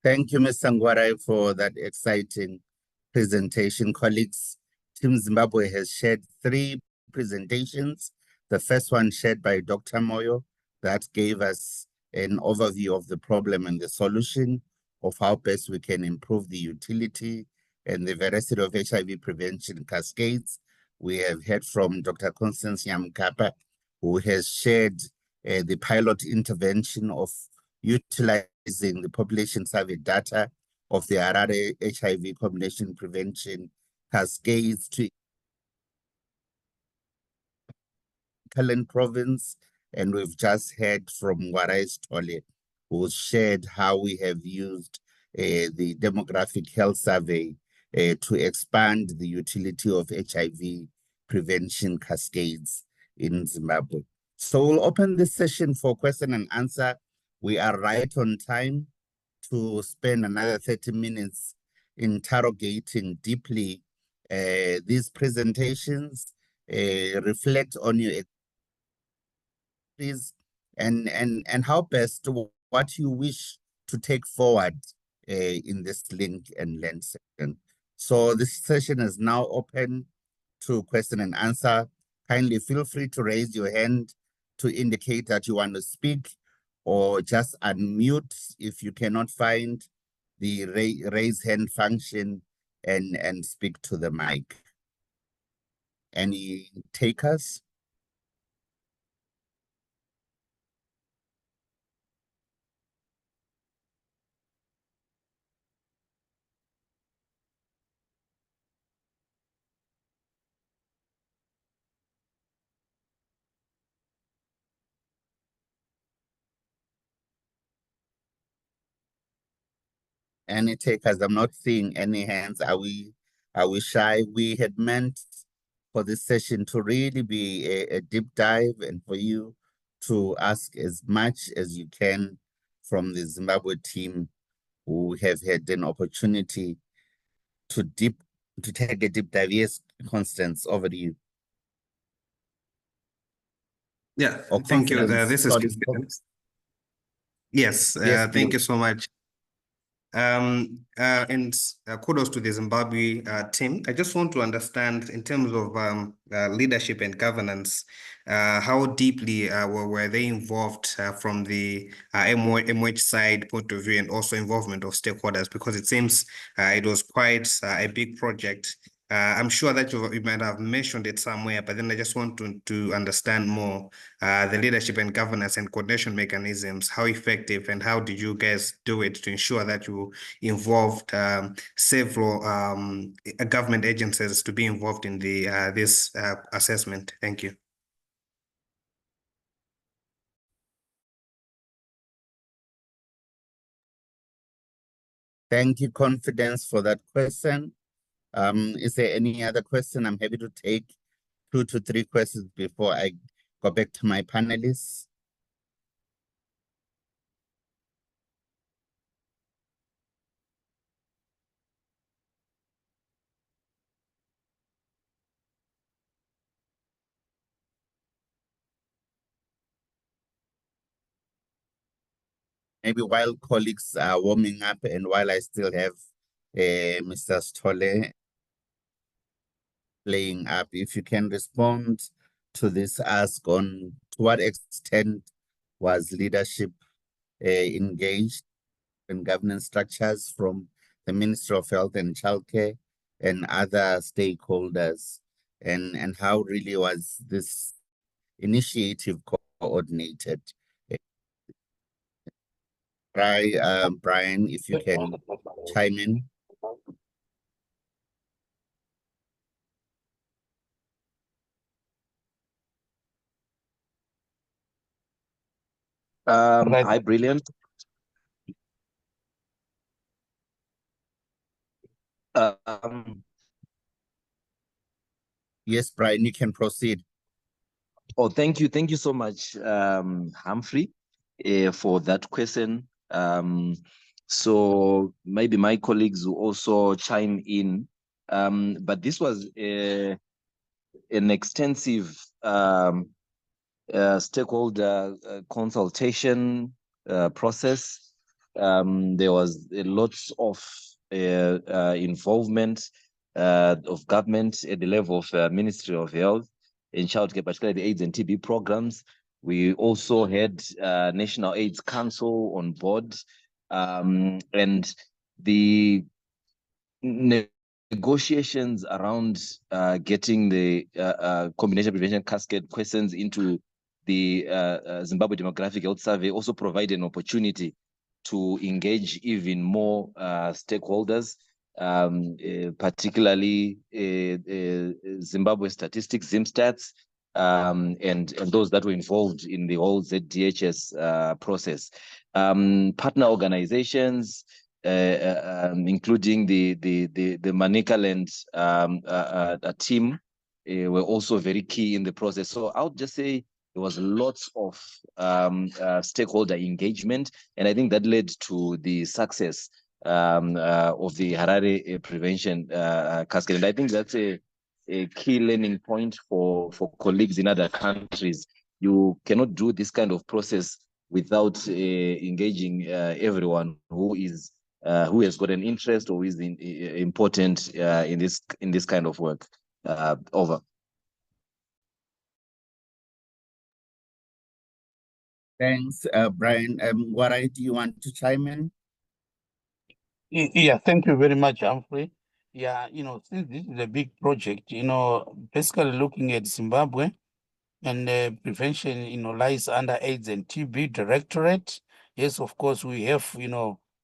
Thank you, Mr. Ngwarai, for that exciting presentation. Colleagues, Team Zimbabwe has shared 3 presentations. The first one shared by Dr. Moyo that gave us an overview of the problem and the solution, of how best we can improve the utility and the veracity of HIV prevention cascades. We have heard from Dr. Constance Nyamkapa, who has shared the pilot intervention of utilizing the population survey data of the Harare HIV combination prevention cascades to Kalen province. And we've just heard from Warais Tole, who shared how we have used the demographic health survey to expand the utility of HIV prevention cascades in Zimbabwe. So we'll open this session for question and answer. We are right on time to spend another 30 minutes interrogating deeply these presentations, reflect on your and how best what you wish to take forward in this link and learn session. So this session is now open to question and answer. Kindly feel free to raise your hand to indicate that you want to speak, or just unmute if you cannot find the raise hand function and speak to the mic. Any takers? Any takers? I'm not seeing any hands. Are we shy? We had meant for this session to really be a deep dive, and for you to ask as much as you can from the Zimbabwe team, who have had an opportunity to take a deep dive. Yes, Constance, over to you. Yeah, Or thank you. Constance, This is sorry. Yes, Yes, thank please. you so much. And kudos to the Zimbabwe team. I just want to understand, in terms of leadership and governance, how deeply were they involved from the MOH side point of view, and also involvement of stakeholders, because it seems it was quite a big project. I'm sure that you might have mentioned it somewhere, but then I just want to understand more the leadership and governance and coordination mechanisms. How effective and how did you guys do it to ensure that you involved several government agencies to be involved in the this assessment? Thank you. Thank you, Confidence, for that question. Is there any other question? I'm happy to take 2 to 3 questions before I go back to my panelists. Maybe while colleagues are warming up and while I still have Mr. Stolle playing up, if you can respond to this ask on to what extent was leadership engaged in governance structures from the Ministry of Health and Childcare and other stakeholders, and how really was this initiative coordinated? Brian, if you can chime in. Hi, Brilliant. Yes, Brian, you can proceed. Oh, thank you so much, Humphrey, for that question. So maybe my colleagues will also chime in, but this was an extensive stakeholder consultation process. There was a lot of involvement of government at the level of Ministry of Health and Childcare, particularly the AIDS and TB programs. We also had National AIDS Council on board, and the negotiations around getting the combination prevention cascade questions into the Zimbabwe Demographic Health Survey also provide an opportunity to engage even more stakeholders, particularly Zimbabwe Statistics, ZimStats, and those that were involved in the whole ZDHS process. Partner organizations, including the Manicaland team, were also very key in the process. So I would just say there was lots of stakeholder engagement, and I think that led to the success of the Harare prevention cascade. And I think that's a key learning point for colleagues in other countries. You cannot do this kind of process without engaging everyone who has got an interest or is important in this kind of work. Over. Thanks, Brian. Warai, do you want to chime in? Yeah, thank you very much, Humphrey. Yeah, since this is a big project, basically looking at Zimbabwe and prevention, lies under AIDS and TB Directorate. Yes, of course, we have,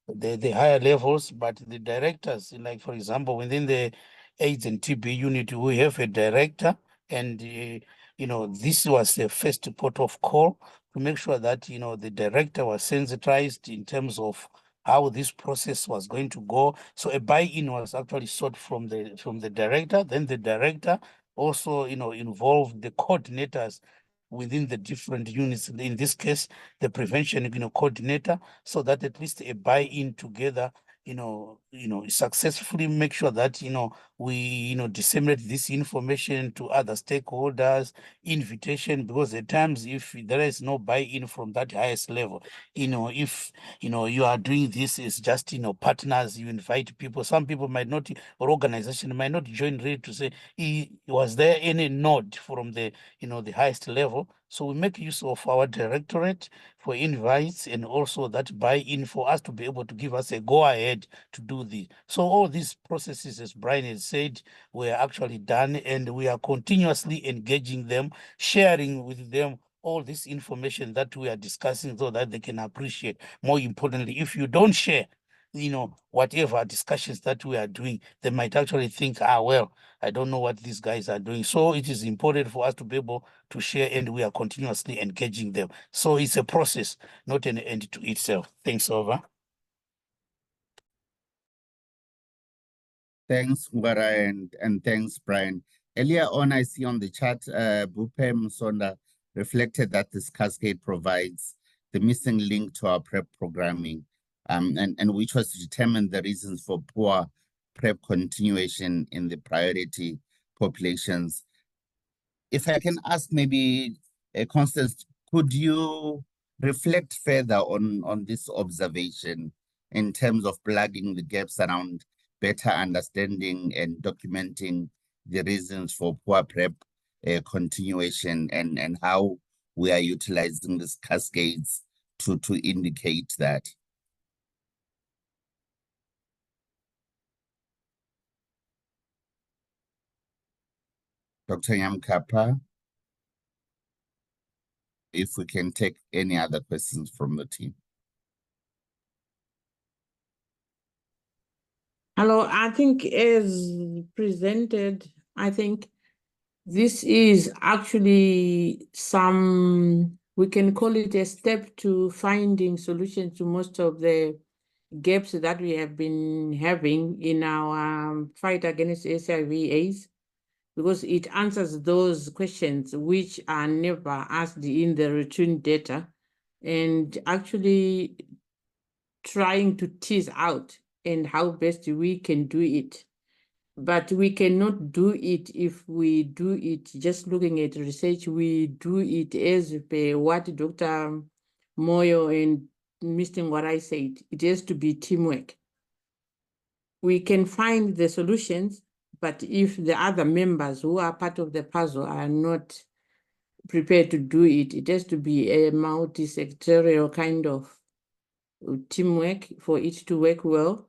the higher levels, but the directors, like, for example, within the AIDS and TB unit, we have a director, and, this was the first port of call to make sure that, the director was sensitized in terms of how this process was going to go. So a buy-in was actually sought from the director. Then the director also, involved the coordinators within the different units. In this case, the prevention, coordinator, so that at least a buy-in together, successfully make sure that, we, disseminate this information to other stakeholders, invitation, because at times if there is no buy-in from that highest level, if, you are doing this is just, partners, you invite people, some people might not, or organization might not join ready to say, was there any nod from the, the highest level? So we make use of our directorate for invites and also that buy-in for us to be able to give us a go-ahead to do this. So all these processes, as Brian has said, were actually done, and we are continuously engaging them, sharing with them all this information that we are discussing so that they can appreciate. More importantly, if you don't share, whatever discussions that we are doing, they might actually think, well, I don't know what these guys are doing. So it is important for us to be able to share, and we are continuously engaging them. So it's a process, not an end to itself. Thanks, over. Thanks, Ngwara, and thanks, Brian. Earlier on, I see on the chat, Bupe Musonda reflected that this cascade provides the missing link to our PrEP programming, and which was to determine the reasons for poor PrEP continuation in the priority populations. If I can ask maybe, Constance, could you reflect further on this observation in terms of plugging the gaps around better understanding and documenting the reasons for poor PrEP continuation and how we are utilizing these cascades to indicate that? Dr. Nyamkapa, if we can take any other questions from the team. Hello, I think as presented, I think this is actually we can call it a step to finding solutions to most of the gaps that we have been having in our fight against HIV/AIDS, because it answers those questions which are never asked in the routine data, and actually trying to tease out and how best we can do it. But we cannot do it if we do it just looking at research. We do it as per what Dr. Moyo and Mr. Ngwarai said. It has to be teamwork. We can find the solutions, but if the other members who are part of the puzzle are not prepared to do it. It has to be a multi-sectorial kind of teamwork for it to work well,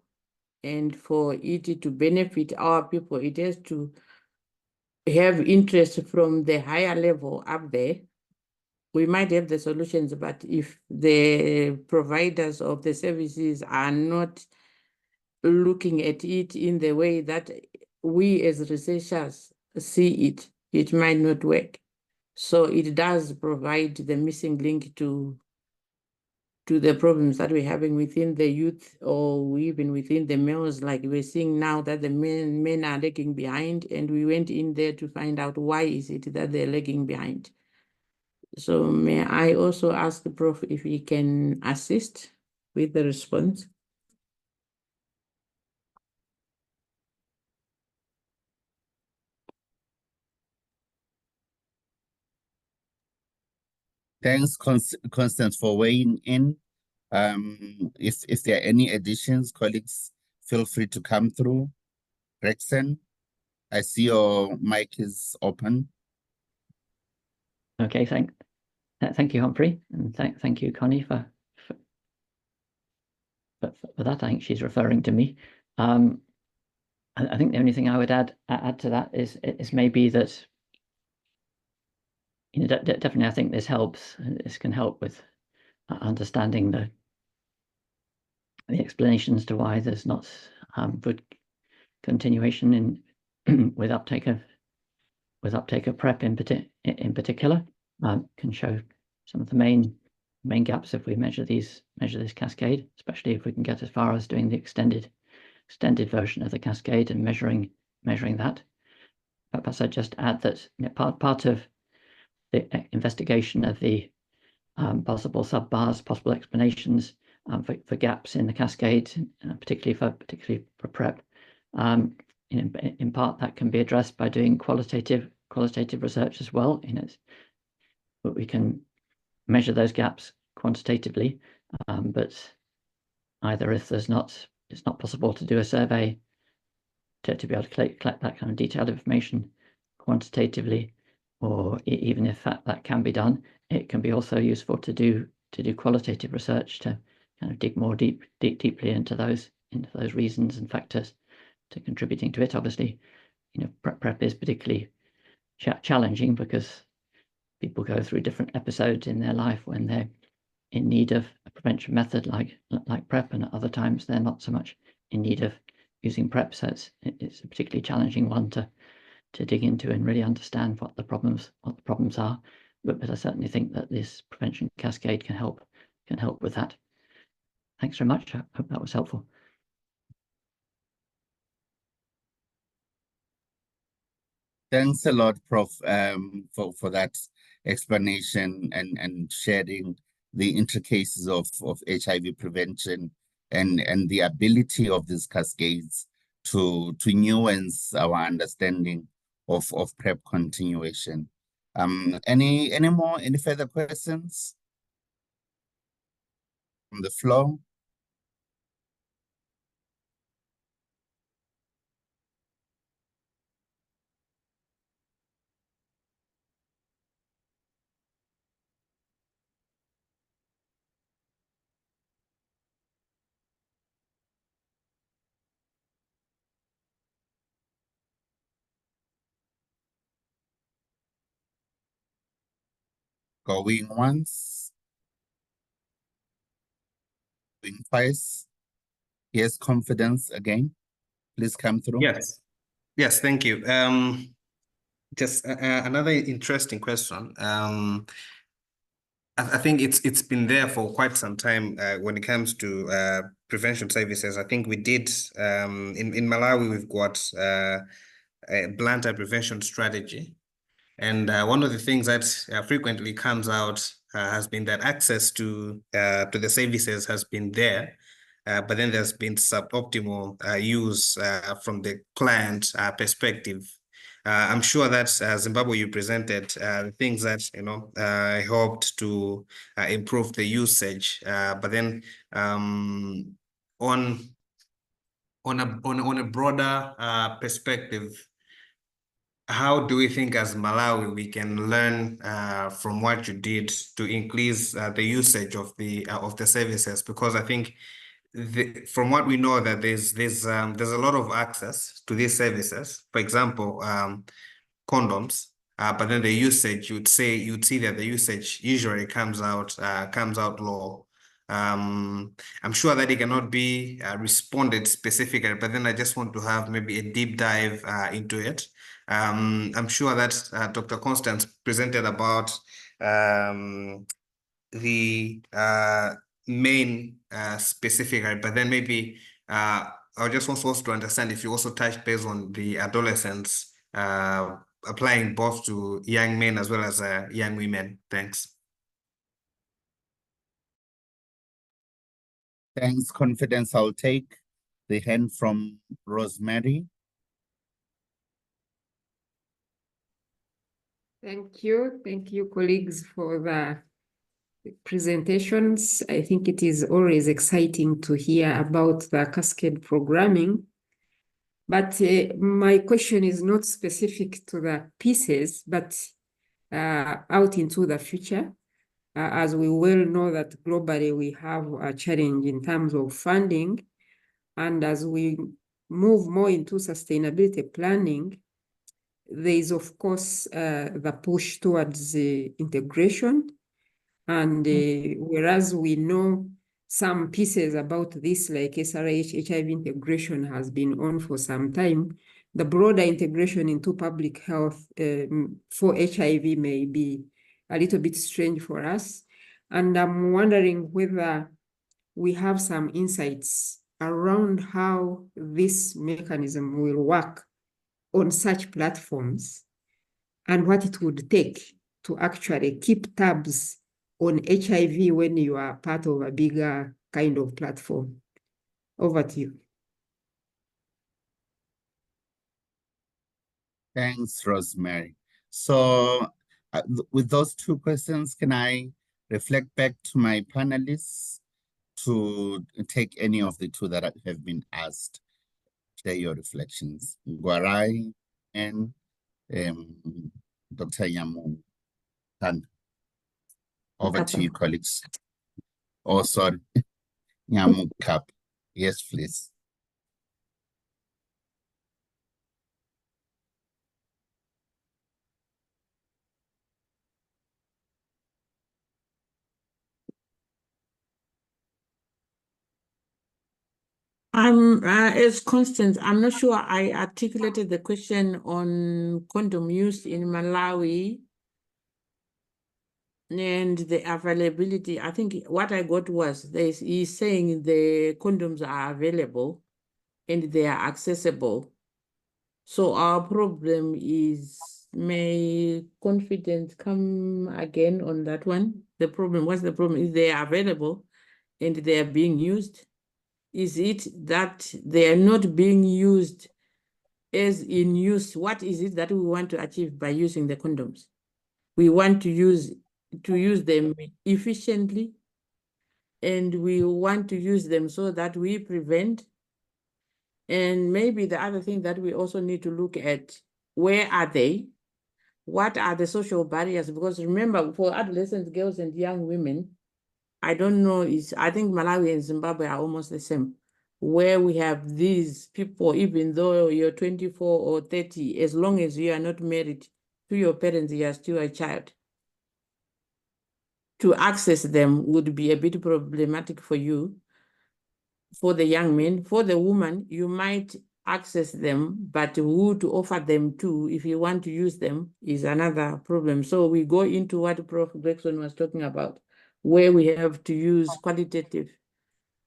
and for it to benefit our people. It has to have interest from the higher level up there. We might have the solutions, but if the providers of the services are not looking at it in the way that we as researchers see it, it might not work. So it does provide the missing link to the problems that we're having within the youth, or even within the males. Like we're seeing now that the men are lagging behind, and we went in there to find out why is it that they're lagging behind. So may I also ask the Prof if he can assist with the response? Thanks, Constance, for weighing in. If there are any additions, colleagues, feel free to come through. Rexen, I see your mic is open. Okay, thank you, Humphrey, and thank you, Connie, for that. I think she's referring to me. I think the only thing I would add to that is maybe that, you know, definitely I think this helps. This can help with understanding the explanations to why there's not good continuation in with uptake of PrEP in particular. Can show some of the main gaps if we measure this cascade, especially if we can get as far as doing the extended version of the cascade and measuring that. But perhaps I'd just add that, you know, part of the investigation of the possible subbars, possible explanations for gaps in the cascade, particularly for PrEP. You know, in part that can be addressed by doing qualitative research as well. You know, but we can measure those gaps quantitatively, but either if it's not possible to do a survey to be able to collect that kind of detailed information quantitatively, or even if that can be done, it can be also useful to do qualitative research to kind of dig more deeply into those reasons and factors to contributing to it. Obviously, you know, PrEP is particularly challenging because people go through different episodes in their life when they're in need of a prevention method like PrEP, and at other times they're not so much in need of using PrEP. So it's a particularly challenging one to dig into and really understand what the problems are. But I certainly think that this prevention cascade can help with that. Thanks very much. I hope that was helpful. Thanks a lot, Prof, for that explanation and sharing the intricacies of HIV prevention and the ability of these cascades to nuance our understanding of PrEP continuation. Any further questions from the floor? Going once, going twice. Yes, confidence again. Please come through. Yes, thank you. Just another interesting question. I think it's been there for quite some time when it comes to prevention services. I think we did in Malawi, we've got a blunt prevention strategy. And one of the things that frequently comes out has been that access to the services has been there, but then there's been suboptimal use from the client perspective. I'm sure that Zimbabwe, you presented things that helped to improve the usage, but then on a broader perspective, how do we think as Malawi we can learn from what you did to increase the usage of the services? Because I think from what we know that there's a lot of access to these services. For example, condoms, but then the usage you'd see that the usage usually comes out low. I'm sure that it cannot be responded specifically, but then I just want to have maybe a deep dive into it. I'm sure that Dr. Constance presented about the main specifically, but then maybe I just want us to understand if you also touch base on the adolescents applying both to young men as well as young women. Thanks. Thanks, Confidence. I'll take the hand from Rosemary. Thank you, colleagues, for the presentations. I think it is always exciting to hear about the Cascade programming. But my question is not specific to the pieces, but out into the future. As we well know that globally we have a challenge in terms of funding. And as we move more into sustainability planning, there is, of course, the push towards integration. And whereas we know some pieces about this, like SRH, HIV integration has been on for some time, the broader integration into public health for HIV may be a little bit strange for us. And I'm wondering whether we have some insights around how this mechanism will work on such platforms and what it would take to actually keep tabs on HIV when you are part of a bigger kind of platform. Over to you. Thanks, Rosemary. So with those two questions, can I reflect back to my panelists to take any of the two that have been asked? Share your reflections. Gwarai and Dr. Yamu. Over to you, colleagues. Oh, sorry. Yamu Kap. Yes, please. As Constance, I'm not sure I articulated the question on condom use in Malawi and the availability. I think what I got was he's saying the condoms are available and they are accessible. So our problem is, may Confidence come again on that one? The problem, what's the problem? Is they are available and they are being used? Is it that they are not being used as in use? What is it that we want to achieve by using the condoms? We want to use them efficiently, and we want to use them so that we prevent. And maybe the other thing that we also need to look at, where are they? What are the social barriers? Because remember, for adolescent girls and young women, I don't know, I think Malawi and Zimbabwe are almost the same, where we have these people, even though you're 24 or 30, as long as you are not married to your parents, you are still a child. To access them would be a bit problematic for you. For the young men, for the woman, you might access them, but who to offer them to, if you want to use them, is another problem. So we go into what Prof. Gregson was talking about, where we have to use qualitative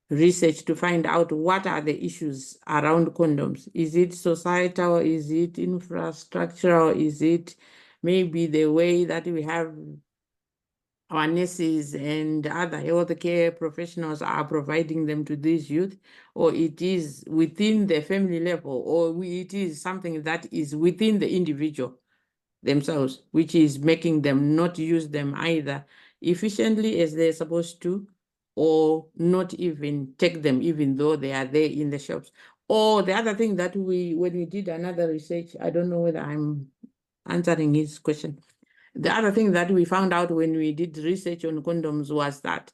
research to find out what are the issues around condoms. Is it societal? Is it infrastructural? Is it maybe the way that we have our nurses and other healthcare professionals are providing them to these youth, or it is within the family level, or it is something that is within the individual themselves, which is making them not use them either efficiently as they're supposed to, or not even take them even though they are there in the shops. Or the other thing that when we did another research, I don't know whether I'm answering his question. The other thing that we found out when we did research on condoms was that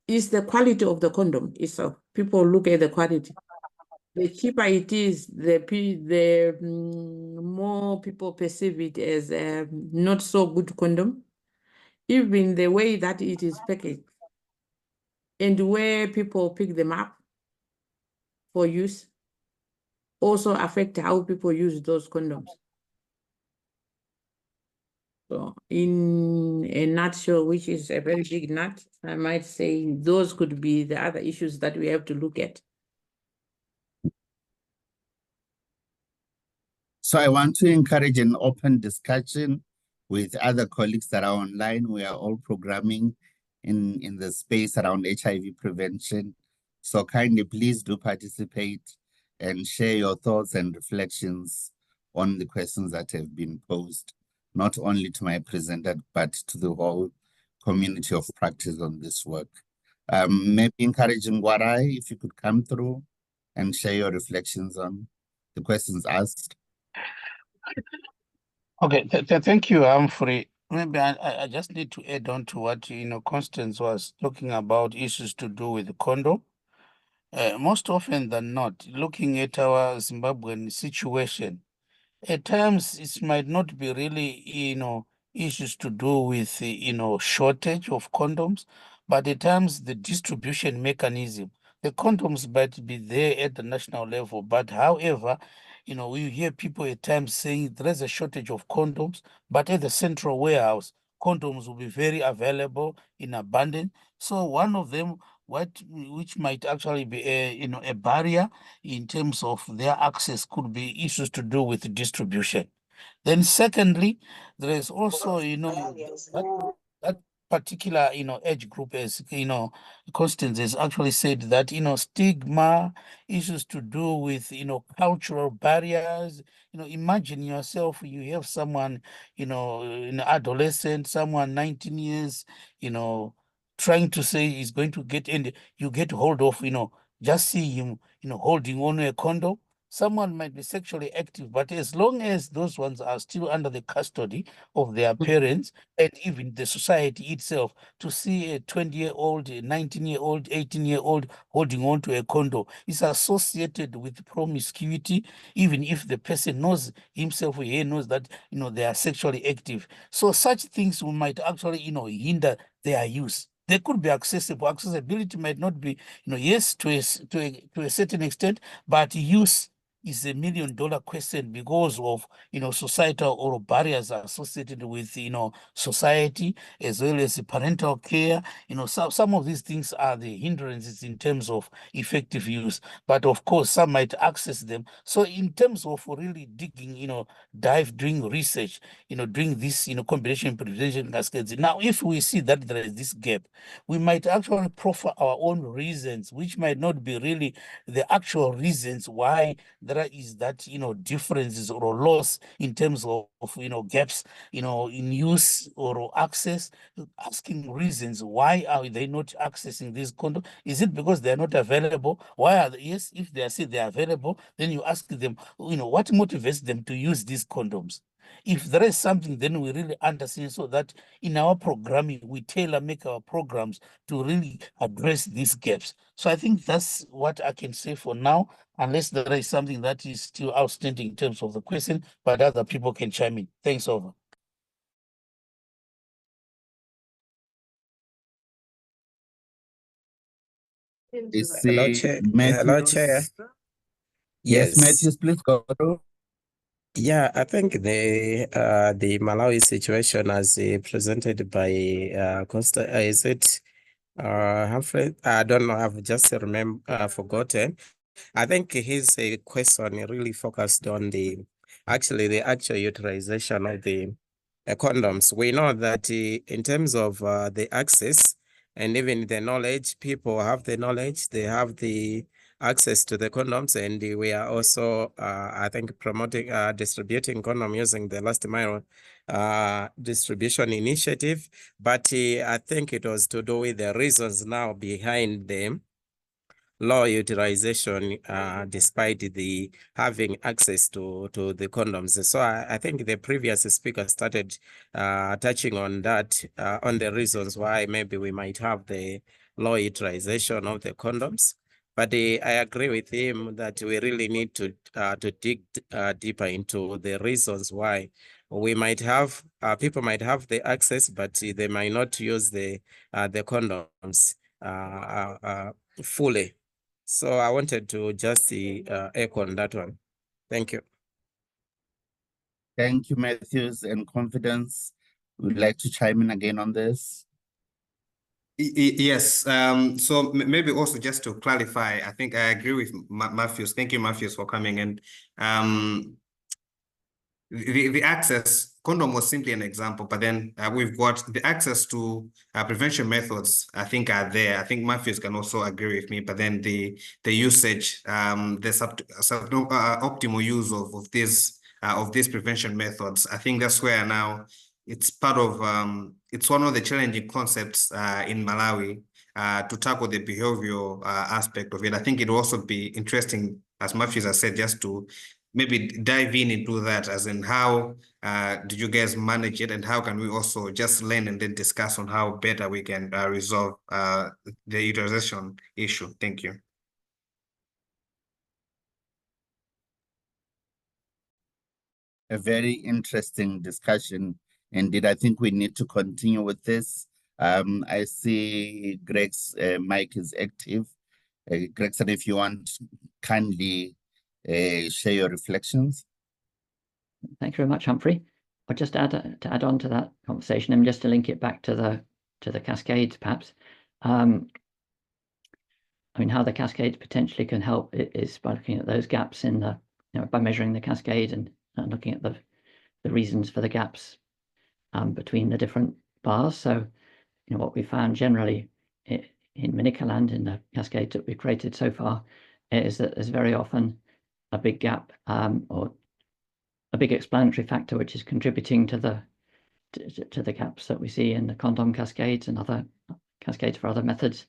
is the quality of the condom itself. People look at the quality. The cheaper it is, the more people perceive it as a not so good condom. Even the way that it is packaged and where people pick them up for use also affect how people use those condoms. So in a nutshell, which is a very big nut, I might say those could be the other issues that we have to look at. So I want to encourage an open discussion with other colleagues that are online. We are all programming in the space around HIV prevention. So kindly please do participate and share your thoughts and reflections on the questions that have been posed, not only to my presenter, but to the whole community of practice on this work. Maybe encouraging Warai, if you could come through and share your reflections on the questions asked. Okay, thank you, Humphrey. Maybe I just need to add on to what Constance was talking about, issues to do with the condom. Most often than not, looking at our Zimbabwean situation, at times it might not be really issues to do with shortage of condoms, but at times the distribution mechanism. The condoms might be there at the national level, but however, we hear people at times saying there's a shortage of condoms, but at the central warehouse, condoms will be very available in abundance. So one of them, which might actually be a barrier in terms of their access, could be issues to do with distribution. Then secondly, there is also that particular age group, as Constance has actually said, that stigma, issues to do with cultural barriers. Imagine yourself, you have someone an adolescent, someone 19 years trying to say he's going to get in, you get hold of just see him holding on a condom. Someone might be sexually active, but as long as those ones are still under the custody of their parents and even the society itself, to see a 20-year-old, a 19-year-old, 18-year-old holding on to a condom is associated with promiscuity, even if the person knows himself or he knows that they are sexually active. So such things might actually hinder their use. They could be accessible. Accessibility might not be, yes, to a certain extent, but use is $1 million question because of societal or barriers associated with society, as well as parental care. Some of these things are the hindrances in terms of effective use, but of course some might access them. So in terms of really digging, doing research, doing this combination prevention cascades. Now if we see that there is this gap, we might actually proffer our own reasons, which might not be really the actual reasons why there is that differences or loss in terms of gaps in use or access. Asking reasons, why are they not accessing these condoms? Is it because they are not available? Why are they? Yes, if they say they are available, then you ask them, what motivates them to use these condoms? If there is something, then we really understand, so that in our programming, we make our programs to really address these gaps. So I think that's what I can say for now, unless there is something that is still outstanding in terms of the question, but other people can chime in. Thanks, over. Hello, Chair. Matthews. Hello, Chair. Yes, Matthews, please go through. Yeah, I think the Malawi situation as presented by Costa, is it Humphrey? I don't know. I've just forgotten. I think his question really focused on the actual utilization of the condoms. We know that in terms of the access and even the knowledge, people have the knowledge, they have the access to the condoms, and we are also, I think, promoting, distributing condom using the last mile distribution initiative. But I think it was to do with the reasons now behind them. low utilization despite the having access to the condoms. So I think the previous speaker started touching on that, on the reasons why maybe we might have the low utilization of the condoms. But I agree with him that we really need to dig deeper into the reasons why we might have people might have the access, but they might not use the condoms fully. So I wanted to just echo on that one. Thank you. Thank you, Matthews and Confidence. Would like to chime in again on this? Yes. So maybe also just to clarify, I think I agree with Matthews. Thank you, Matthews, for coming in. The access, condom was simply an example, but then we've got the access to prevention methods, I think, are there. I think Matthews can also agree with me, but then the usage, the optimal use of these prevention methods, I think that's where now it's part of, it's one of the challenging concepts in Malawi to tackle the behavioral aspect of it. I think it will also be interesting, as Matthews has said, just to maybe dive into that, as in how did you guys manage it, and how can we also just learn and then discuss on how better we can resolve the utilization issue. Thank you. A very interesting discussion. Indeed, I think we need to continue with this. I see Greg's mic is active. Gregson, if you want, kindly share your reflections. Thank you very much, Humphrey. I'll just add on to that conversation, and just to link it back to the Cascades, perhaps. I mean, how the Cascades potentially can help is by looking at those gaps in the, by measuring the Cascade and looking at the reasons for the gaps between the different bars. So, what we found generally in Manicaland, in the Cascades that we've created so far, is that there's very often a big gap or a big explanatory factor which is contributing to the gaps that we see in the condom cascades and other cascades for other methods,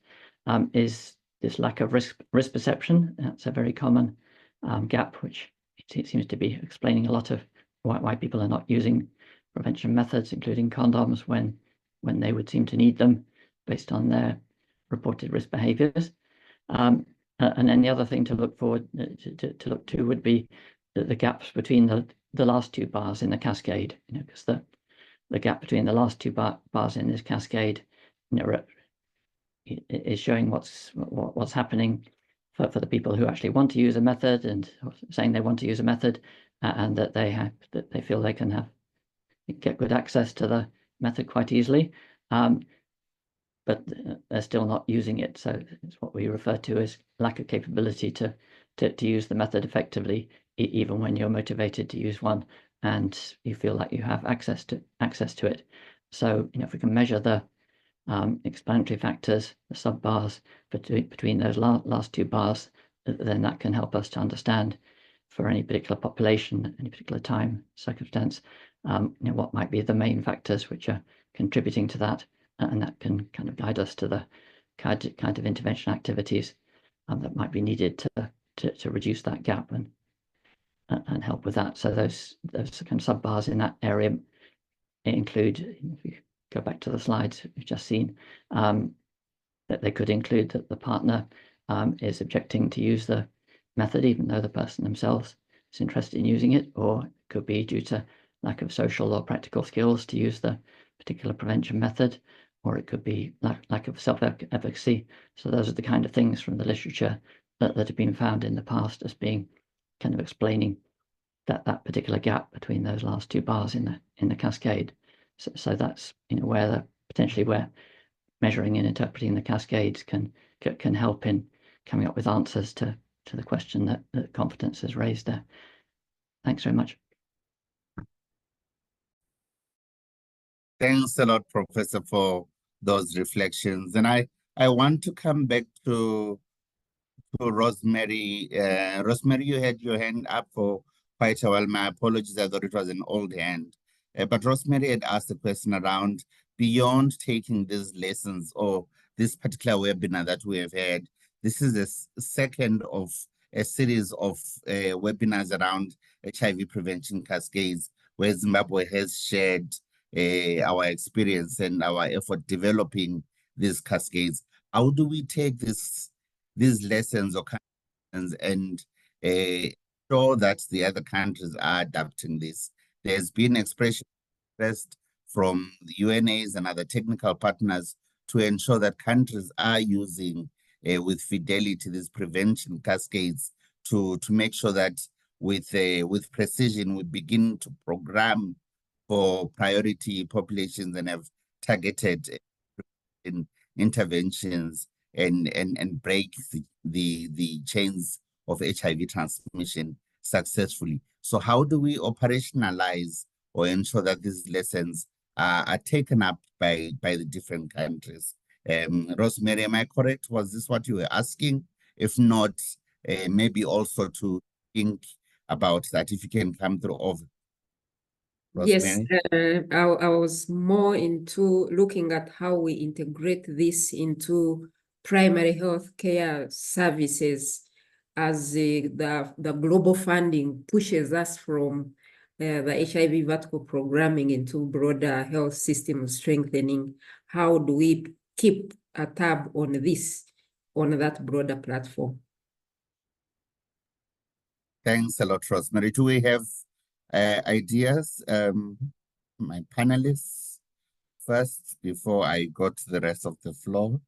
is this lack of risk perception. That's a very common gap, which it seems to be explaining a lot of why people are not using prevention methods, including condoms, when they would seem to need them based on their reported risk behaviors. And then the other thing to look forward to look to would be the gaps between the last two bars in the cascade, because the gap between the last two bars in this cascade, is showing what's happening for the people who actually want to use a method and saying they want to use a method, and that they feel they can get good access to the method quite easily, but they're still not using it. So it's what we refer to as lack of capability to use the method effectively, even when you're motivated to use one and you feel like you have access to it. So, if we can measure the explanatory factors, the sub bars between those last two bars, then that can help us to understand for any particular population, any particular time, circumstance, what might be the main factors which are contributing to that, and that can kind of guide us to the kind of intervention activities that might be needed to reduce that gap and help with that. So those kind of sub bars in that area include, if you go back to the slides we've just seen, that they could include that the partner is objecting to use the method, even though the person themselves is interested in using it, or it could be due to lack of social or practical skills to use the particular prevention method, or it could be lack of self-efficacy. So those are the kind of things from the literature that have been found in the past as being kind of explaining that particular gap between those last two bars in the cascade. So that's where potentially where measuring and interpreting the cascades can help in coming up with answers to the question that Confidence has raised there. Thanks very much. Thanks a lot, Professor, for those reflections. And I want to come back to Rosemary. Rosemary, you had your hand up for quite a while. My apologies, I thought it was an old hand. But Rosemary had asked a question around, beyond taking these lessons or this particular webinar that we have had, This is the second of a series of webinars around HIV prevention cascades, where Zimbabwe has shared our experience and our effort developing these cascades. How do we take these lessons or and show that the other countries are adapting this? There's been expression from the UNAs and other technical partners to ensure that countries are using with fidelity these prevention cascades to make sure that with precision we begin to program for priority populations and have targeted interventions and break the chains of HIV transmission successfully. So how do we operationalize or ensure that these lessons are taken up by the different countries? Rosemary, am I correct? Was this what you were asking? If not, maybe also to think about that, if you can come through over. Yes, Rosemary? I was more into looking at how we integrate this into primary health care services as the global funding pushes us from the HIV vertical programming into broader health system strengthening. How do we keep a tab on this, on that broader platform? Thanks a lot, Rosemary. Do we have ideas, my panelists, first, before I go to the rest of the floor?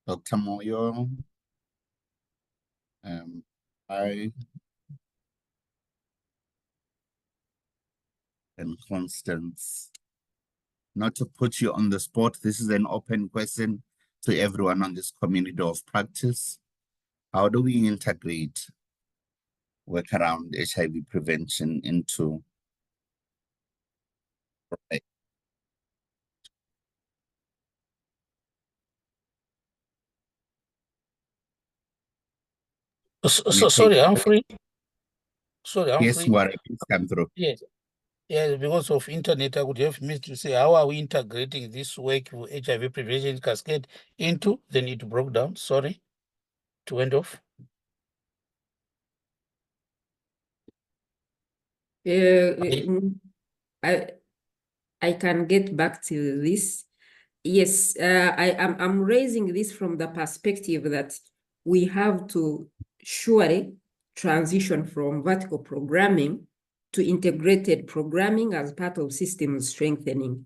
Dr. Moyo, I and Constance. Not to put you on the spot, this is an open question to everyone on this community of practice. How do we integrate work around HIV prevention into Sorry, Humphrey. Sorry, Yes, Humphrey. Ngwara, please come through. Yes. Yeah, because of internet, I would have missed to say, how are we integrating this work with HIV prevention cascade into? Then it broke down. Sorry, it went off. I can get back to this. Yes, I'm raising this from the perspective that we have to surely transition from vertical programming to integrated programming as part of systems strengthening.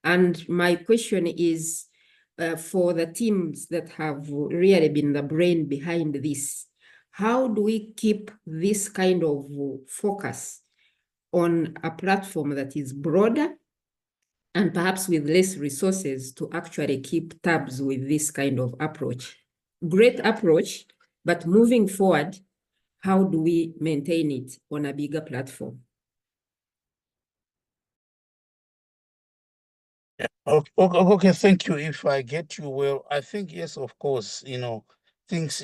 And my question is for the teams that have really been the brain behind this, how do we keep this kind of focus on a platform that is broader and perhaps with less resources to actually keep tabs with this kind of approach? Great approach, but moving forward, how do we maintain it on a bigger platform? Okay, thank you. If I get you well, I think, yes, of course, things,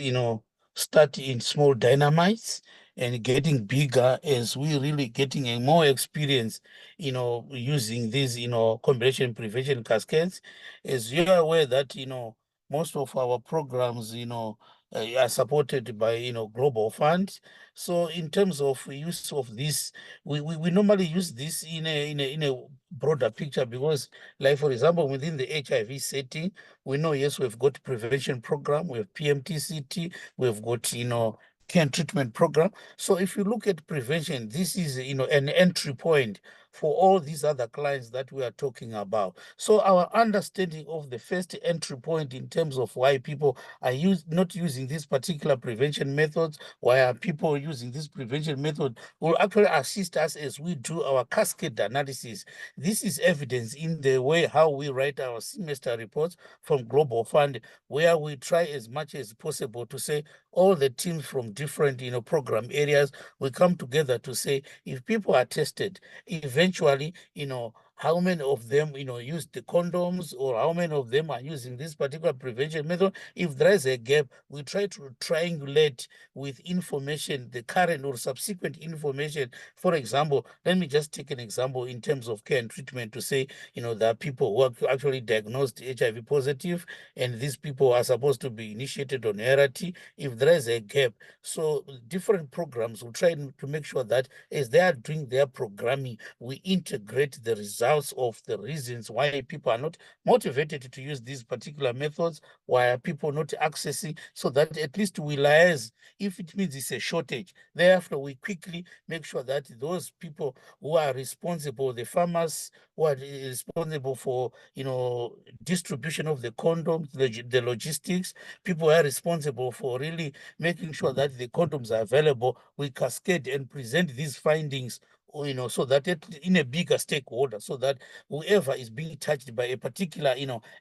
start in small dynamites and getting bigger as we really getting a more experience, using these, combination prevention cascades. As you're aware that, most of our programs, are supported by, global funds. So in terms of use of this, we normally use this in a broader picture because, like, for example, within the HIV setting, we know, yes, we've got prevention program, we have PMTCT, we've got, care and treatment program. So if you look at prevention, this is, an entry point for all these other clients that we are talking about. So our understanding of the first entry point in terms of why people are not using these particular prevention methods, why are people using this prevention method, will actually assist us as we do our cascade analysis. This is evidence in the way how we write our semester reports from Global Fund, where we try as much as possible to say all the teams from different, program areas, we come together to say if people are tested, eventually, how many of them, use the condoms, or how many of them are using this particular prevention method. If there is a gap, we try to triangulate with information, the current or subsequent information. For example, let me just take an example in terms of care and treatment to say, there are people who are actually diagnosed HIV positive, and these people are supposed to be initiated on ART. If there is a gap, so different programs will try to make sure that as they are doing their programming, we integrate the results of the reasons why people are not motivated to use these particular methods, why are people not accessing, so that at least we liaise. If it means it's a shortage, thereafter we quickly make sure that those people who are responsible, the farmers who are responsible for, distribution of the condoms, the logistics, people who are responsible for really making sure that the condoms are available, we cascade and present these findings, so that in a bigger stakeholder, so that whoever is being touched by a particular,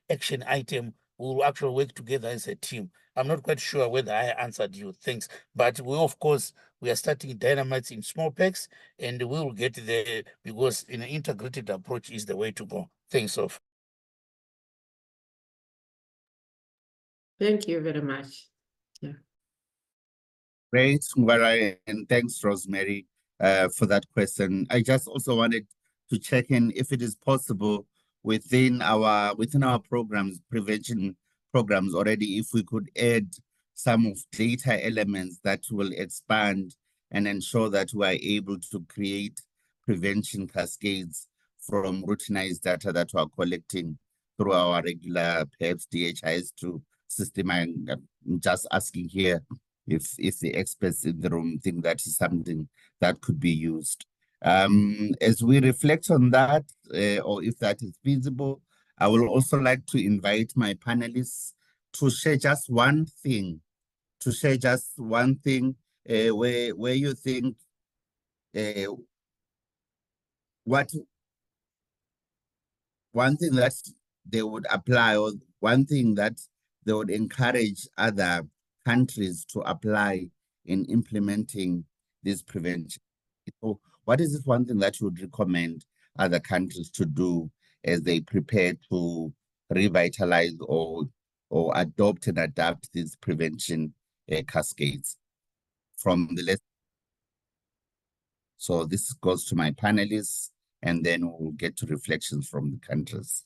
action item will actually work together as a team. I'm not quite sure whether I answered you. Thanks. But of course, we are starting dynamites in small packs, and we will get there because an integrated approach is the way to go. Thanks, Sof. Thank you very much. Yeah. Great, Ngwara, and thanks, Rosemary, for that question. I just also wanted to check in if it is possible within our programs, prevention programs already, if we could add some of data elements that will expand and ensure that we are able to create prevention cascades from routinized data that we are collecting through our regular perhaps DHIS2 system. I'm just asking here if the experts in the room think that is something that could be used. As we reflect on that, or if that is feasible, I will also like to invite my panelists to share just one thing, where you think one thing that they would apply, or one thing that they would encourage other countries to apply in implementing this prevention. So what is this one thing that you would recommend other countries to do as they prepare to revitalize or adopt and adapt these prevention cascades from the list? So this goes to my panelists, and then we'll get to reflections from the countries.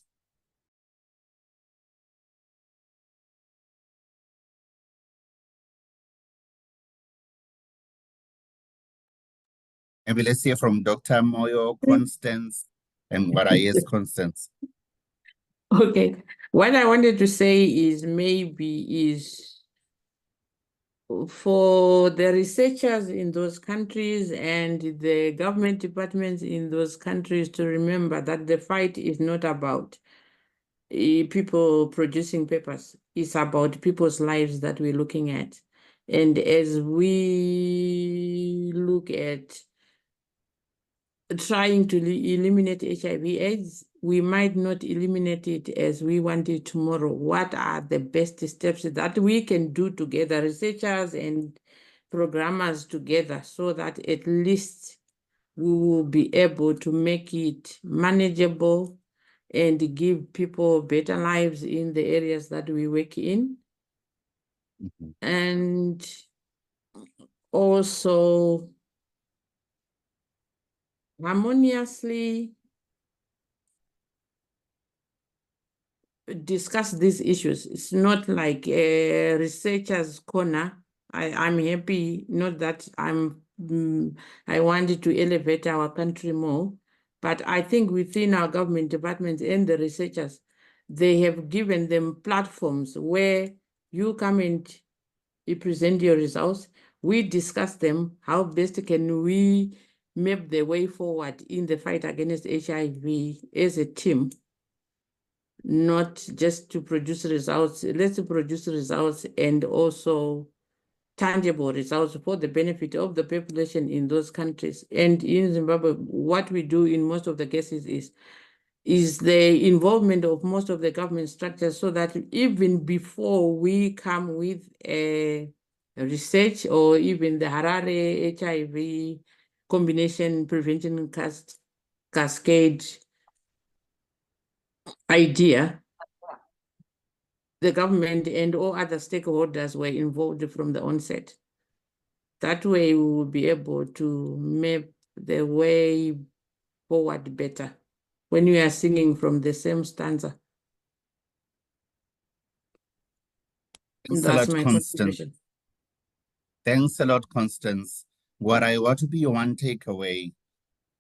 Maybe let's hear from Dr. Moyo, Constance, and what is Constance? Okay. What I wanted to say is for the researchers in those countries and the government departments in those countries to remember that the fight is not about people producing papers. It's about people's lives that we're looking at. And as we look at trying to eliminate HIV/AIDS, we might not eliminate it as we want it tomorrow. What are the best steps that we can do together, researchers and programmers together, so that at least we will be able to make it manageable and give people better lives in the areas that we work in? And also harmoniously discuss these issues. It's not like a researcher's corner. I'm happy, not that I wanted to elevate our country more, but I think within our government departments and the researchers, they have given them platforms where you come and you present your results, we discuss them, how best can we map the way forward in the fight against HIV as a team, not just to produce results. Let's produce results and also tangible results for the benefit of the population in those countries. And in Zimbabwe, what we do in most of the cases is the involvement of most of the government structures, so that even before we come with a research, or even the Harare HIV combination prevention cascade, idea, the government and all other stakeholders were involved from the onset. That way we will be able to map the way forward better when we are singing from the same stanza. Thanks a That's lot, my Constance. contribution. Thanks a lot, Constance. What would be one takeaway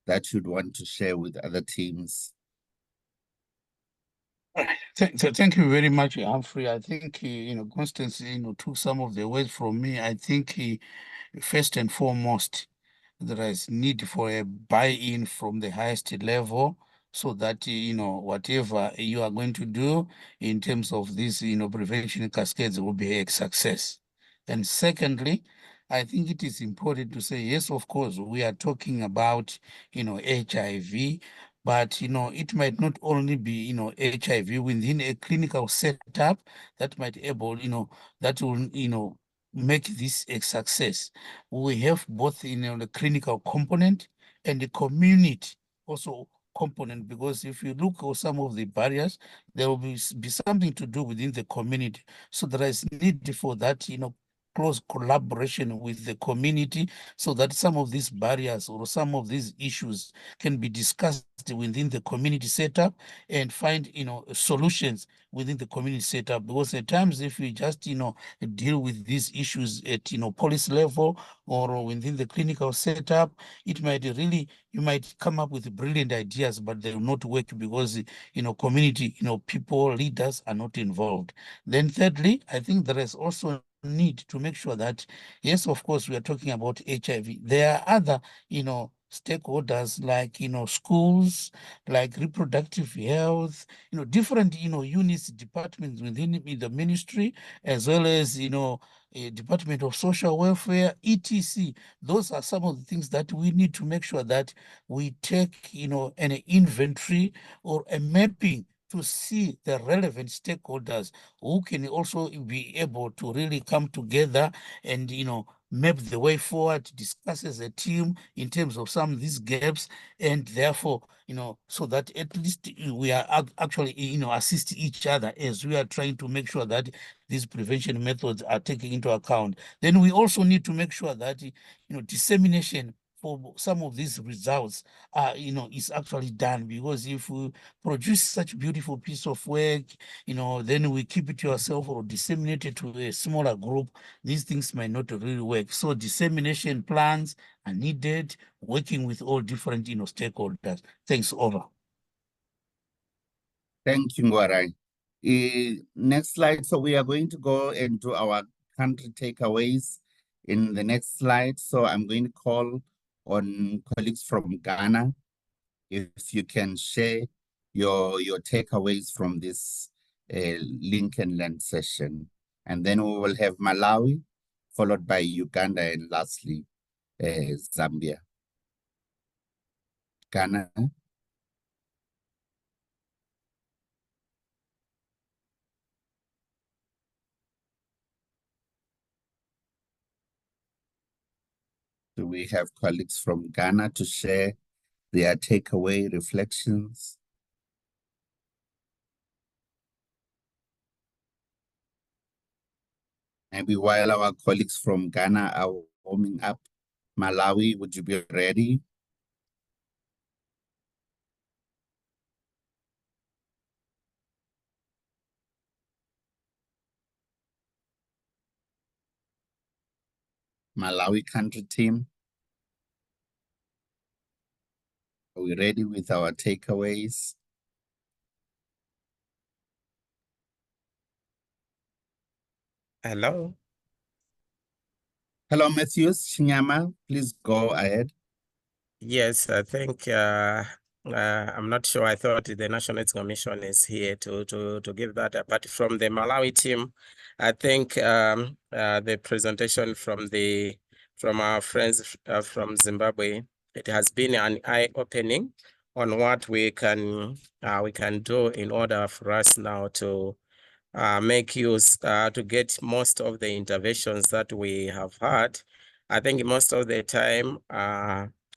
that you'd want to share with other teams? Thank you very much, Humphrey. I think, Constance, took some of the words from me. I think first and foremost, there is need for a buy-in from the highest level so that, whatever you are going to do in terms of this, prevention cascades will be a success. And secondly, I think it is important to say, yes, of course, we are talking about, HIV, but, it might not only be, HIV within a clinical setup that might able, that will, make this a success. We have both, the clinical component and the community also component, because if you look at some of the barriers, there will be something to do within the community. So there is need for that, close collaboration with the community so that some of these barriers or some of these issues can be discussed within the community setup and find, solutions within the community setup. Because at times if we just, deal with these issues at, policy level or within the clinical setup, it might really, you might come up with brilliant ideas, but they will not work because, community, people, leaders are not involved. Then thirdly, I think there is also need to make sure that, yes, of course, we are talking about HIV. There are other, stakeholders like, schools, like reproductive health, different, units, departments within the ministry, as well as, a Department of Social Welfare, etc. Those are some of the things that we need to make sure that we take, an inventory or a mapping to see the relevant stakeholders who can also be able to really come together and, map the way forward, discuss as a team in terms of some of these gaps, and therefore, so that at least we are actually, assist each other as we are trying to make sure that these prevention methods are taken into account. Then we also need to make sure that, dissemination for some of these results is actually done, because if we produce such beautiful piece of work, then we keep it to ourselves or disseminate it to a smaller group, these things might not really work. So dissemination plans are needed, working with all different, stakeholders. Thanks, over. Thank you, Ngwarai. Next slide. So we are going to go into our country takeaways in the next slide. So I'm going to call on colleagues from Ghana. If you can share your takeaways from this link and learn session. And then we will have Malawi, followed by Uganda, and lastly, Zambia. Ghana. Do we have colleagues from Ghana to share their takeaway reflections? Maybe while our colleagues from Ghana are warming up, Malawi, would you be ready? Malawi country team, are we ready with our takeaways? Hello. Hello, Matthews, Shinyama, please go ahead. Yes, I think I'm not sure. I thought the National AIDS Commission is here to give that. But from the Malawi team, I think the presentation from our friends from Zimbabwe, it has been an eye-opening on what we can do in order for us now to make use to get most of the interventions that we have had. I think most of the time